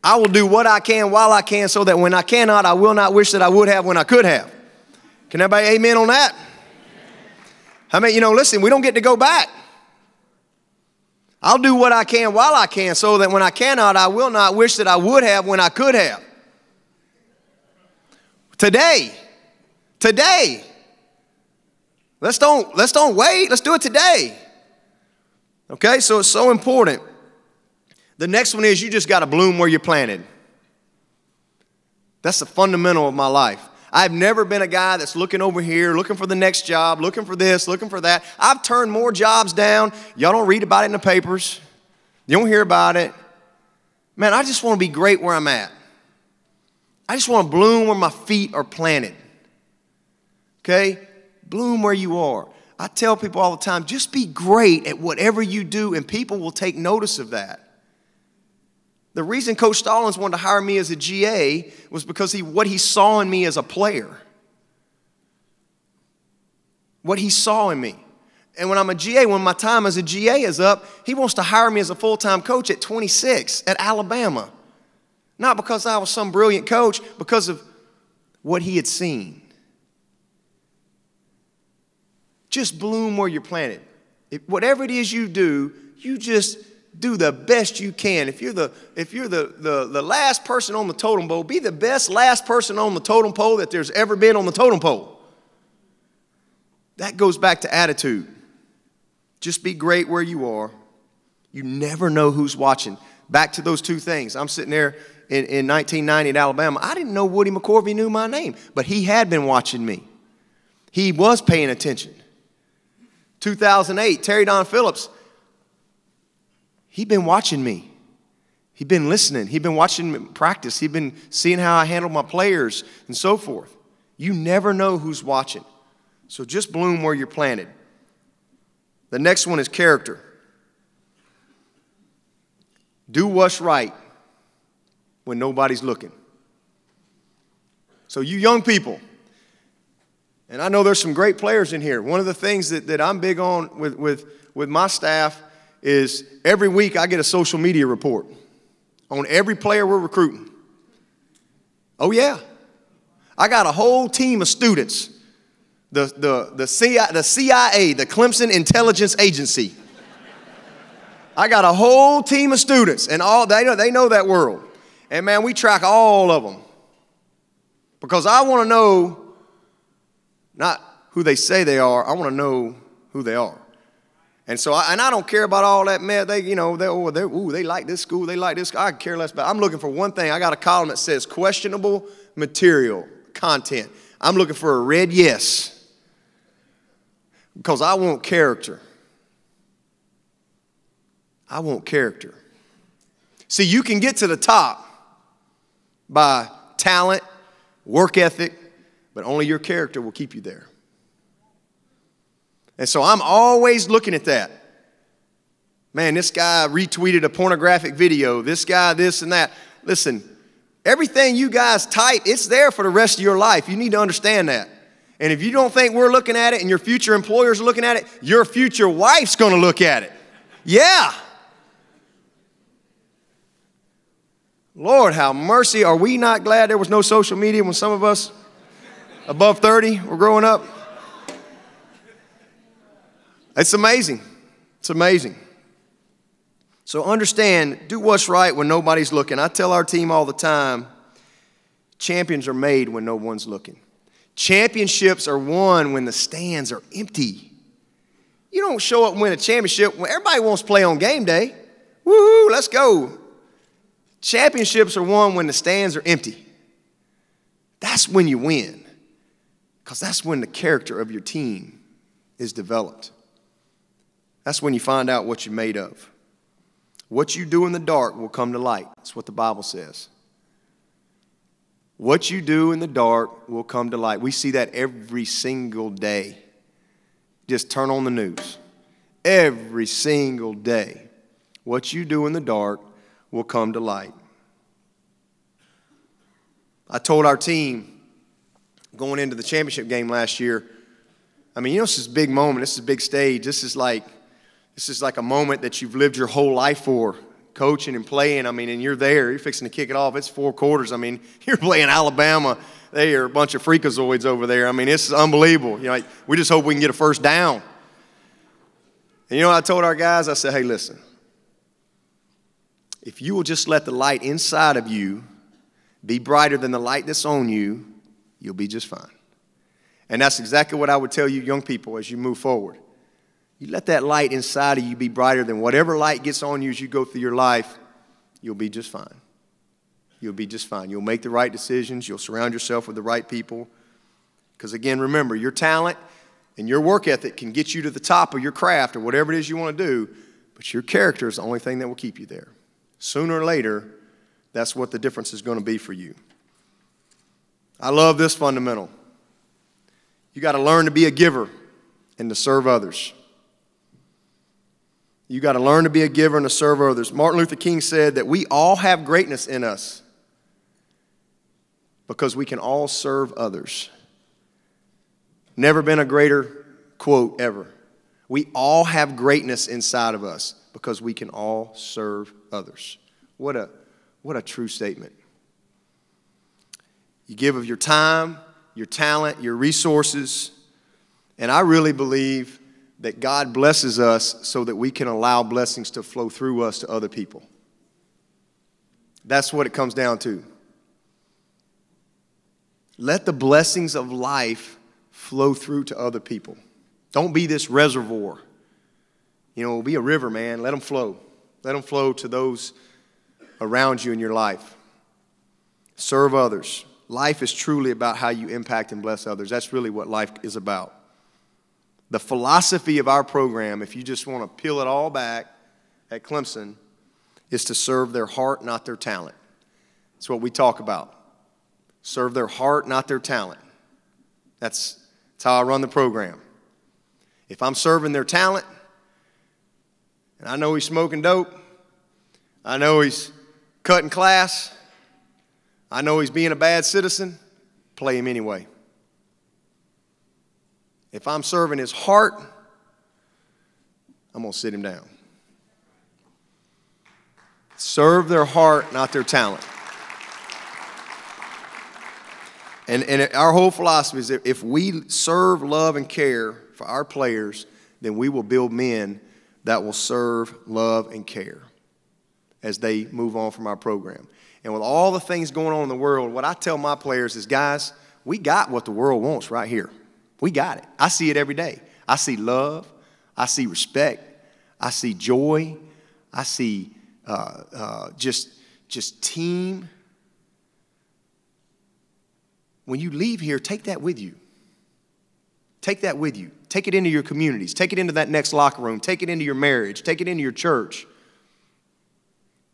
I will do what I can while I can so that when I cannot, I will not wish that I would have when I could have. Can everybody amen on that? How many, listen, we don't get to go back. I'll do what I can while I can so that when I cannot, I will not wish that I would have when I could have. Today. Let's don't wait. Let's do it today. Okay, so it's so important. The next one is you just got to bloom where you're planted. That's the fundamental of my life. I've never been a guy that's looking over here, looking for the next job, looking for this, looking for that. I've turned more jobs down. Y'all don't read about it in the papers. You don't hear about it. Man, I just want to be great where I'm at. I just want to bloom where my feet are planted. Okay? Bloom where you are. I tell people all the time, just be great at whatever you do, and people will take notice of that. The reason Coach Stallings wanted to hire me as a GA was because what he saw in me as a player. what he saw in me. And when I'm a GA, when my time as a GA is up, he wants to hire me as a full-time coach at 26 at Alabama. Not because I was some brilliant coach, because of what he had seen. Just bloom where you're planted. Whatever it is you do, you just do the best you can. If you're the last person on the totem pole, be the best last person on the totem pole that there's ever been on the totem pole. That goes back to attitude. Just be great where you are. You never know who's watching. Back to those two things. I'm sitting there in 1990 at Alabama. I didn't know Woody McCorvey knew my name, but he had been watching me. He was paying attention. 2008, Terry Don Phillips, he'd been watching me. He'd been listening. He'd been watching me practice. He'd been seeing how I handled my players and so forth. You never know who's watching. So just bloom where you're planted. The next one is character. Do what's right when nobody's looking. So you young people, and I know there's some great players in here. One of the things that I'm big on with my staff is every week I get a social media report on every player we're recruiting. Oh, yeah. I got a whole team of students. The CIA, the Clemson Intelligence Agency. I got a whole team of students, and they know that world. And, man, we track all of them. Because I want to know not who they say they are. I want to know who they are. And so, I don't care about all that, man. They like this school. They like this. I care less about it. I'm looking for one thing. I got a column that says questionable material content. I'm looking for a red yes. Because I want character. I want character. See, you can get to the top by talent, work ethic, but only your character will keep you there. And so I'm always looking at that. Man, this guy retweeted a pornographic video. This guy, this and that. Listen, everything you guys type, it's there for the rest of your life. You need to understand that. And if you don't think we're looking at it and your future employers are looking at it, your future wife's going to look at it. Yeah. Lord, have mercy. Are we not glad there was no social media when some of us above 30 were growing up? It's amazing. It's amazing. So understand, do what's right when nobody's looking. I tell our team all the time, champions are made when no one's looking. Championships are won when the stands are empty. You don't show up and win a championship when everybody wants to play on game day. Woohoo, let's go. Championships are won when the stands are empty. That's when you win, because that's when the character of your team is developed. That's when you find out what you're made of. What you do in the dark will come to light. That's what the Bible says. What you do in the dark will come to light. We see that every single day. Just turn on the news. Every single day. What you do in the dark will come to light. I told our team going into the championship game last year, I mean, this is a big moment. This is a big stage. This is like a moment that you've lived your whole life for, coaching and playing. I mean, and you're there. You're fixing to kick it off. It's 4 quarters. I mean, you're playing Alabama. They are a bunch of freakazoids over there. I mean, it's unbelievable. We just hope we can get a first down. And I told our guys, I said, hey, listen. If you will just let the light inside of you be brighter than the light that's on you, you'll be just fine. And that's exactly what I would tell you young people as you move forward. You let that light inside of you be brighter than whatever light gets on you as you go through your life, you'll be just fine. You'll be just fine. You'll make the right decisions. You'll surround yourself with the right people. Because again, remember, your talent and your work ethic can get you to the top of your craft or whatever it is you want to do, but your character is the only thing that will keep you there. Sooner or later, that's what the difference is going to be for you. I love this fundamental. You got to learn to be a giver and to serve others. You got to learn to be a giver and to serve others. Martin Luther King said that we all have greatness in us because we can all serve others. Never been a greater quote ever. We all have greatness inside of us because we can all serve others. What a true statement. You give of your time, your talent, your resources, and I really believe that God blesses us so that we can allow blessings to flow through us to other people. That's what it comes down to. Let the blessings of life flow through to other people. Don't be this reservoir. You know, be a river, man. Let them flow. Let them flow to those around you in your life. Serve others. Life is truly about how you impact and bless others. That's really what life is about. The philosophy of our program, if you just want to peel it all back at Clemson, is to serve their heart, not their talent. That's what we talk about. Serve their heart, not their talent. That's how I run the program. If I'm serving their talent, and I know he's smoking dope, I know he's cutting class, I know he's being a bad citizen, play him anyway. If I'm serving his heart, I'm going to sit him down. Serve their heart, not their talent. And our whole philosophy is that if we serve, love, and care for our players, then we will build men that will serve, love, and care as they move on from our program. And with all the things going on in the world, what I tell my players is, guys, we got what the world wants right here. We got it. I see it every day. I see love. I see respect. I see joy. I see just team. When you leave here, take that with you. Take that with you. Take it into your communities. Take it into that next locker room. Take it into your marriage. Take it into your church.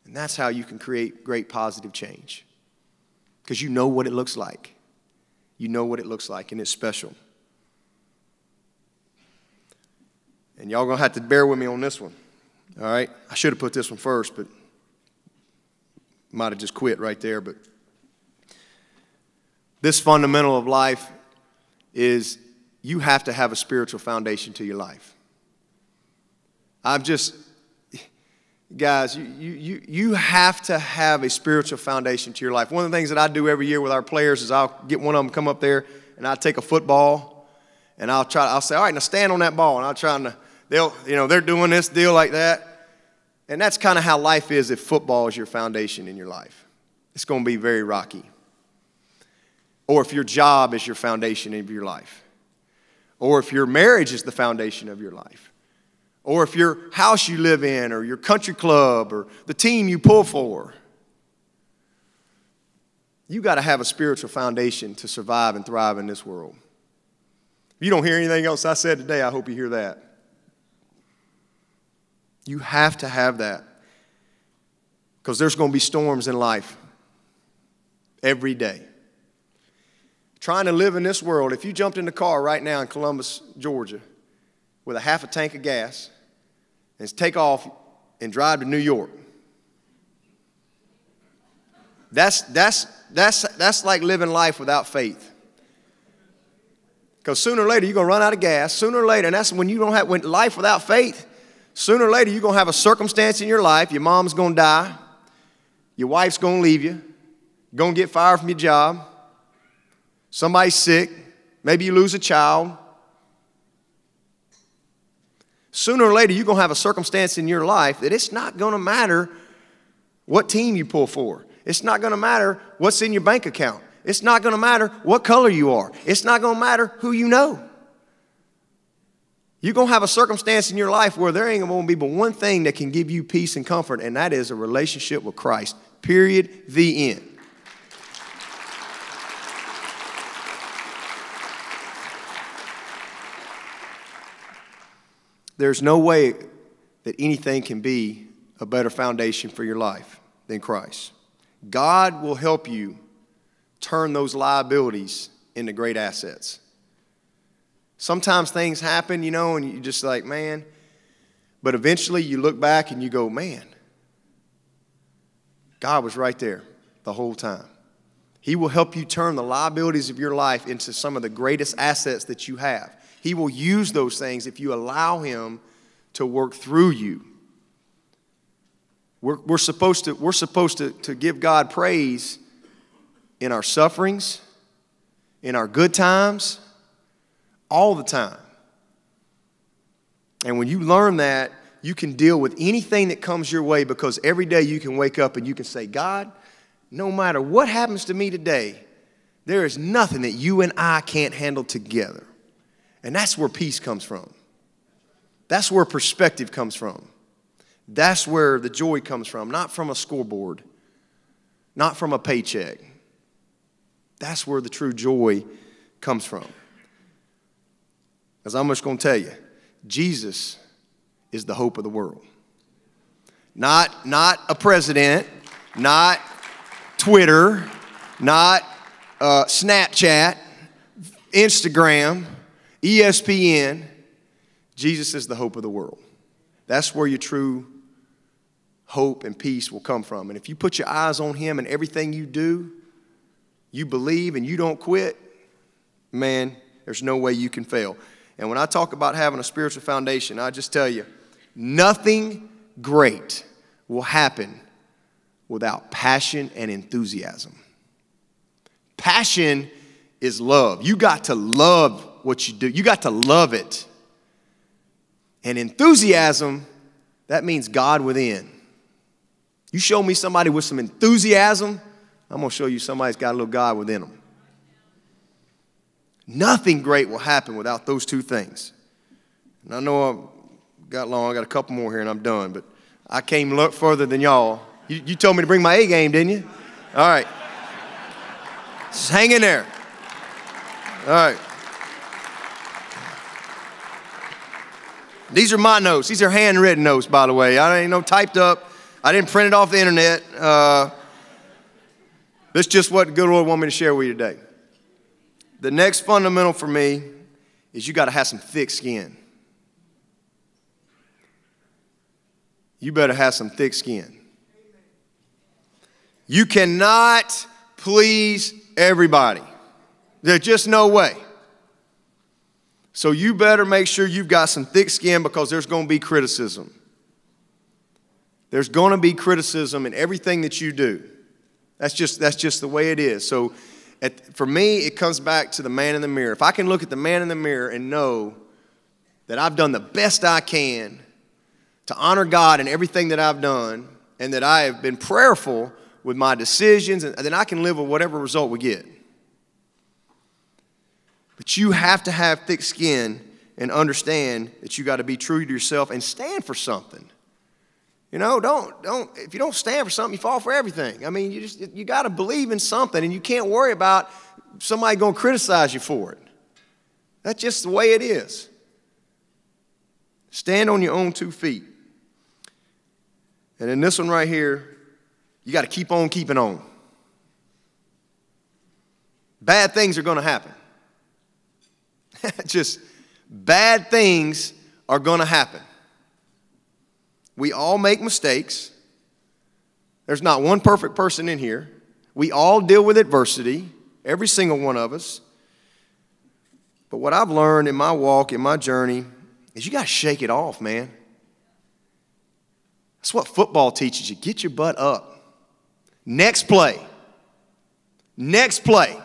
And that's how you can create great positive change. Because you know what it looks like. You know what it looks like, and it's special. And y'all going to have to bear with me on this one. All right? I should have put this one first, but might have just quit right there. But this fundamental of life is you have to have a spiritual foundation to your life. Guys, you have to have a spiritual foundation to your life. One of the things that I do every year with our players is I'll get one of them come up there and I'll take a football and I'll say, all right, now stand on that ball. And I'll try to, they're doing this deal like that. And that's kind of how life is if football is your foundation in your life. It's going to be very rocky. Or if your job is your foundation of your life. Or if your marriage is the foundation of your life. Or if your house you live in, or your country club, or the team you pull for. You got to have a spiritual foundation to survive and thrive in this world. If you don't hear anything else I said today, I hope you hear that. You have to have that. Because there's going to be storms in life every day. Trying to live in this world, if you jumped in the car right now in Columbus, Georgia, with a half a tank of gas, and take off and drive to New York, that's like living life without faith. Because sooner or later, you're going to run out of gas. Sooner or later, and that's when you don't have life without faith. Sooner or later, you're going to have a circumstance in your life. Your mom's going to die. Your wife's going to leave you. You're going to get fired from your job. Somebody's sick. Maybe you lose a child. Sooner or later, you're going to have a circumstance in your life that it's not going to matter what team you pull for. It's not going to matter what's in your bank account. It's not going to matter what color you are. It's not going to matter who you know. You're going to have a circumstance in your life where there ain't going to be but one thing that can give you peace and comfort, and that is a relationship with Christ. Period. The end. There's no way that anything can be a better foundation for your life than Christ. God will help you turn those liabilities into great assets. Sometimes things happen, and you're just like, man. But eventually you look back and you go, man, God was right there the whole time. He will help you turn the liabilities of your life into some of the greatest assets that you have. He will use those things if you allow him to work through you. We're supposed to give God praise in our sufferings, in our good times, all the time. And when you learn that, you can deal with anything that comes your way, because every day you can wake up and you can say, God, no matter what happens to me today, there is nothing that you and I can't handle together. And that's where peace comes from. That's where perspective comes from. That's where the joy comes from, not from a scoreboard, not from a paycheck. That's where the true joy comes from. As I'm just going to tell you, Jesus is the hope of the world. Not a president, not Twitter, not Snapchat, Instagram, ESPN. Jesus is the hope of the world. That's where your true hope and peace will come from. And if you put your eyes on him and everything you do, you believe and you don't quit, man, there's no way you can fail. And when I talk about having a spiritual foundation, I just tell you, nothing great will happen without passion and enthusiasm. Passion is love. You got to love what you do. You got to love it. And enthusiasm, that means God within. You show me somebody with some enthusiasm, I'm going to show you somebody's got a little God within them. Nothing great will happen without those two things. And I know I've got long. I got a couple more here and I'm done. But I came a lot further than y'all. You told me to bring my A game, didn't you? All right. Just hang in there. All right. These are my notes. These are handwritten notes, by the way. I ain't no typed up. I didn't print it off the internet. That's just what the good Lord wanted me to share with you today. The next fundamental for me is you got to have some thick skin. You better have some thick skin. You cannot please everybody. There's just no way. So you better make sure you've got some thick skin, because there's going to be criticism. There's going to be criticism in everything that you do. That's just the way it is. So for me, it comes back to the man in the mirror. If I can look at the man in the mirror and know that I've done the best I can to honor God in everything that I've done, and that I have been prayerful with my decisions, and then I can live with whatever result we get. But you have to have thick skin and understand that you got to be true to yourself and stand for something. You know, if you don't stand for something, you fall for everything. I mean, you got to believe in something, and you can't worry about somebody going to criticize you for it. That's just the way it is. Stand on your own 2 feet. And in this one right here, you got to keep on keeping on. Bad things are going to happen. Just bad things are going to happen. We all make mistakes. There's not one perfect person in here. We all deal with adversity, every single one of us. But what I've learned in my walk, in my journey, is you got to shake it off, man. That's what football teaches you. Get your butt up. Next play. Next play.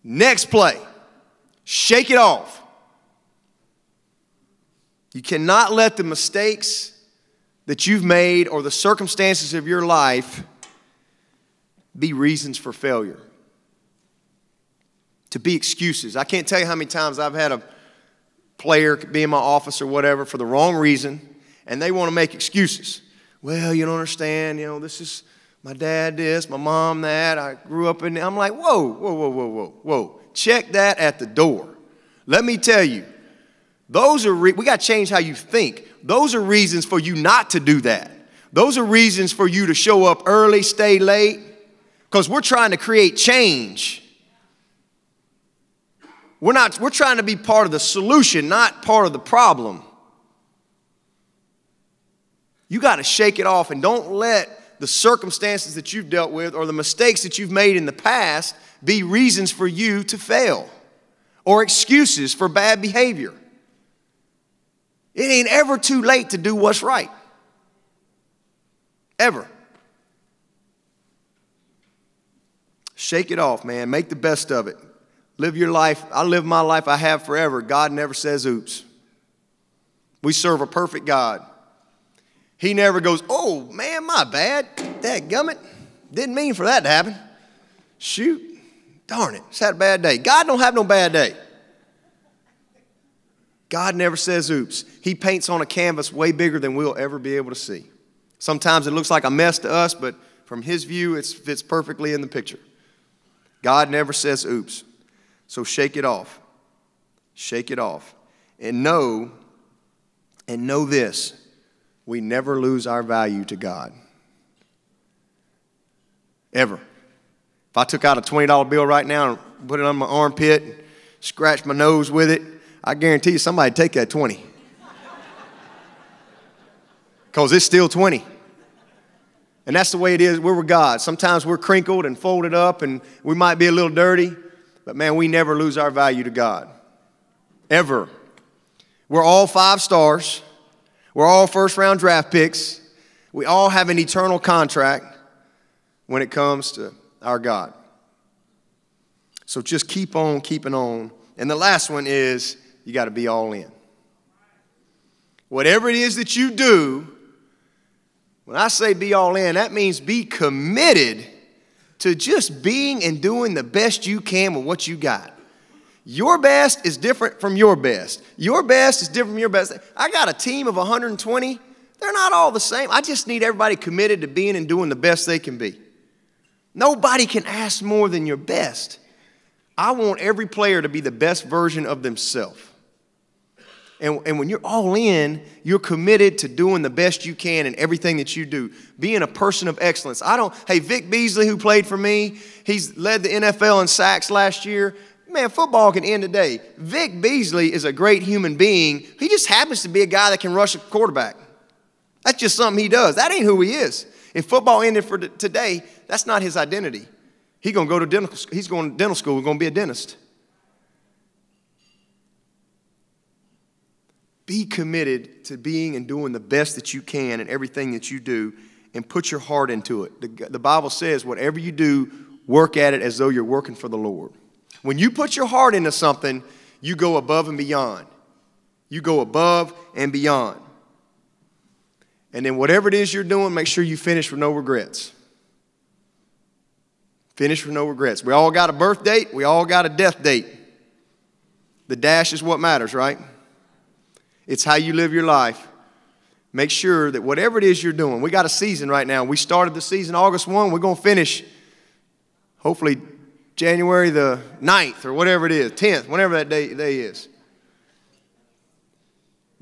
Next play. Shake it off. You cannot let the mistakes that you've made or the circumstances of your life be reasons for failure. To be excuses. I can't tell you how many times I've had a player be in my office or whatever for the wrong reason, and they want to make excuses. Well, you don't understand, this is my dad this, my mom that, I grew up in, I'm like, whoa. Check that at the door. Let me tell you, we got to change how you think. Those are reasons for you not to do that. Those are reasons for you to show up early, stay late, because we're trying to create change. We're trying to be part of the solution, not part of the problem. You got to shake it off, and don't let the circumstances that you've dealt with or the mistakes that you've made in the past be reasons for you to fail or excuses for bad behavior. It ain't ever too late to do what's right. Ever. Shake it off, man. Make the best of it. Live your life. I live my life I have forever. God never says oops. We serve a perfect God. He never goes, oh, man, my bad. Dadgummit. Didn't mean for that to happen. Shoot. Darn it. Just had a bad day. God don't have no bad day. God never says oops. He paints on a canvas way bigger than we'll ever be able to see. Sometimes it looks like a mess to us, but from his view, it fits perfectly in the picture. God never says oops. So shake it off. Shake it off. And know this. We never lose our value to God. Ever. If I took out a $20 bill right now and put it on my armpit, scratched my nose with it, I guarantee you somebody'd take that 20. Because it's still 20. And that's the way it is. We're with God. Sometimes we're crinkled and folded up and we might be a little dirty. But man, we never lose our value to God. Ever. We're all 5 stars. We're all first-round draft picks. We all have an eternal contract when it comes to our God. So just keep on keeping on. And the last one is you got to be all in. Whatever it is that you do, when I say be all in, that means be committed to just being and doing the best you can with what you got. Your best is different from your best. Your best is different from your best. I got a team of 120. They're not all the same. I just need everybody committed to being and doing the best they can be. Nobody can ask more than your best. I want every player to be the best version of themselves. And when you're all in, you're committed to doing the best you can in everything that you do. Being a person of excellence. Hey, Vic Beasley, who played for me, he's led the NFL in sacks last year. Man, football can end today. Vic Beasley is a great human being. He just happens to be a guy that can rush a quarterback. That's just something he does. That ain't who he is. If football ended for today, that's not his identity. He's going to dental school. He's going to be a dentist. Be committed to being and doing the best that you can in everything that you do and put your heart into it. The Bible says whatever you do, work at it as though you're working for the Lord. When you put your heart into something, you go above and beyond. You go above and beyond. And then whatever it is you're doing, make sure you finish with no regrets. Finish with no regrets. We all got a birth date. We all got a death date. The dash is what matters, right? It's how you live your life. Make sure that whatever it is you're doing, we got a season right now. We started the season August 1. We're going to finish, hopefully, January the 9th or whatever it is, 10th, whatever that day is.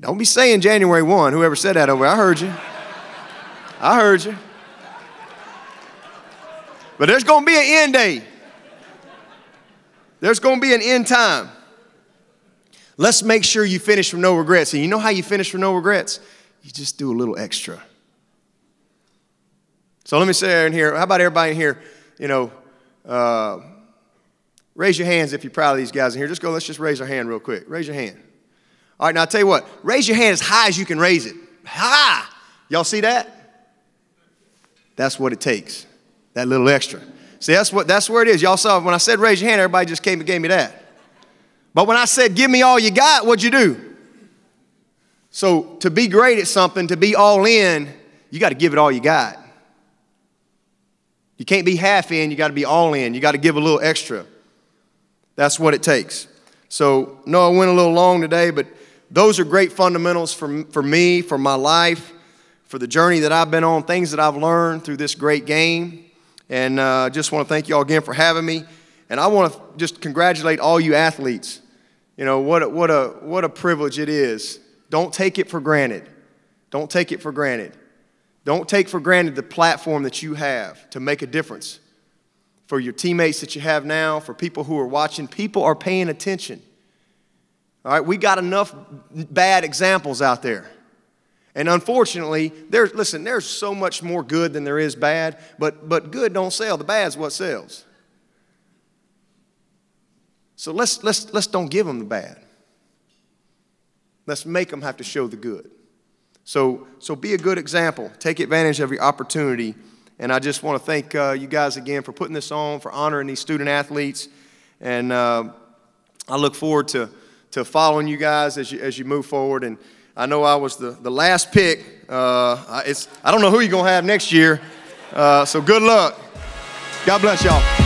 Don't be saying January 1. Whoever said that over there, I heard you. I heard you. But there's going to be an end day. There's going to be an end time. Let's make sure you finish with no regrets. And you know how you finish with no regrets? You just do a little extra. So let me say in here, how about everybody in here, raise your hands if you're proud of these guys in here. Let's just raise our hand real quick. Raise your hand. All right, now I'll tell you what. Raise your hand as high as you can raise it. High. Y'all see that? That's what it takes. That little extra. See, that's where it is. Y'all saw when I said raise your hand, everybody just came and gave me that. But when I said give me all you got, what'd you do? So to be great at something, to be all in, you got to give it all you got. You can't be half in, you got to be all in. You got to give a little extra. That's what it takes. So, no, I went a little long today, but those are great fundamentals for me, for my life, for the journey that I've been on, things that I've learned through this great game. And I just want to thank you all again for having me. And I want to just congratulate all you athletes. What a privilege it is. Don't take it for granted. Don't take it for granted. Don't take for granted the platform that you have to make a difference for your teammates that you have now, for people who are watching. People are paying attention. All right, we got enough bad examples out there. And unfortunately, there's so much more good than there is bad, but good don't sell. The bad's what sells. So let's don't give them the bad. Let's make them have to show the good. So be a good example. Take advantage of your opportunity. And I just want to thank you guys again for putting this on, for honoring these student athletes. And I look forward to following you guys as you move forward. And I know I was the last pick. I don't know who you're going to have next year. So good luck. God bless y'all.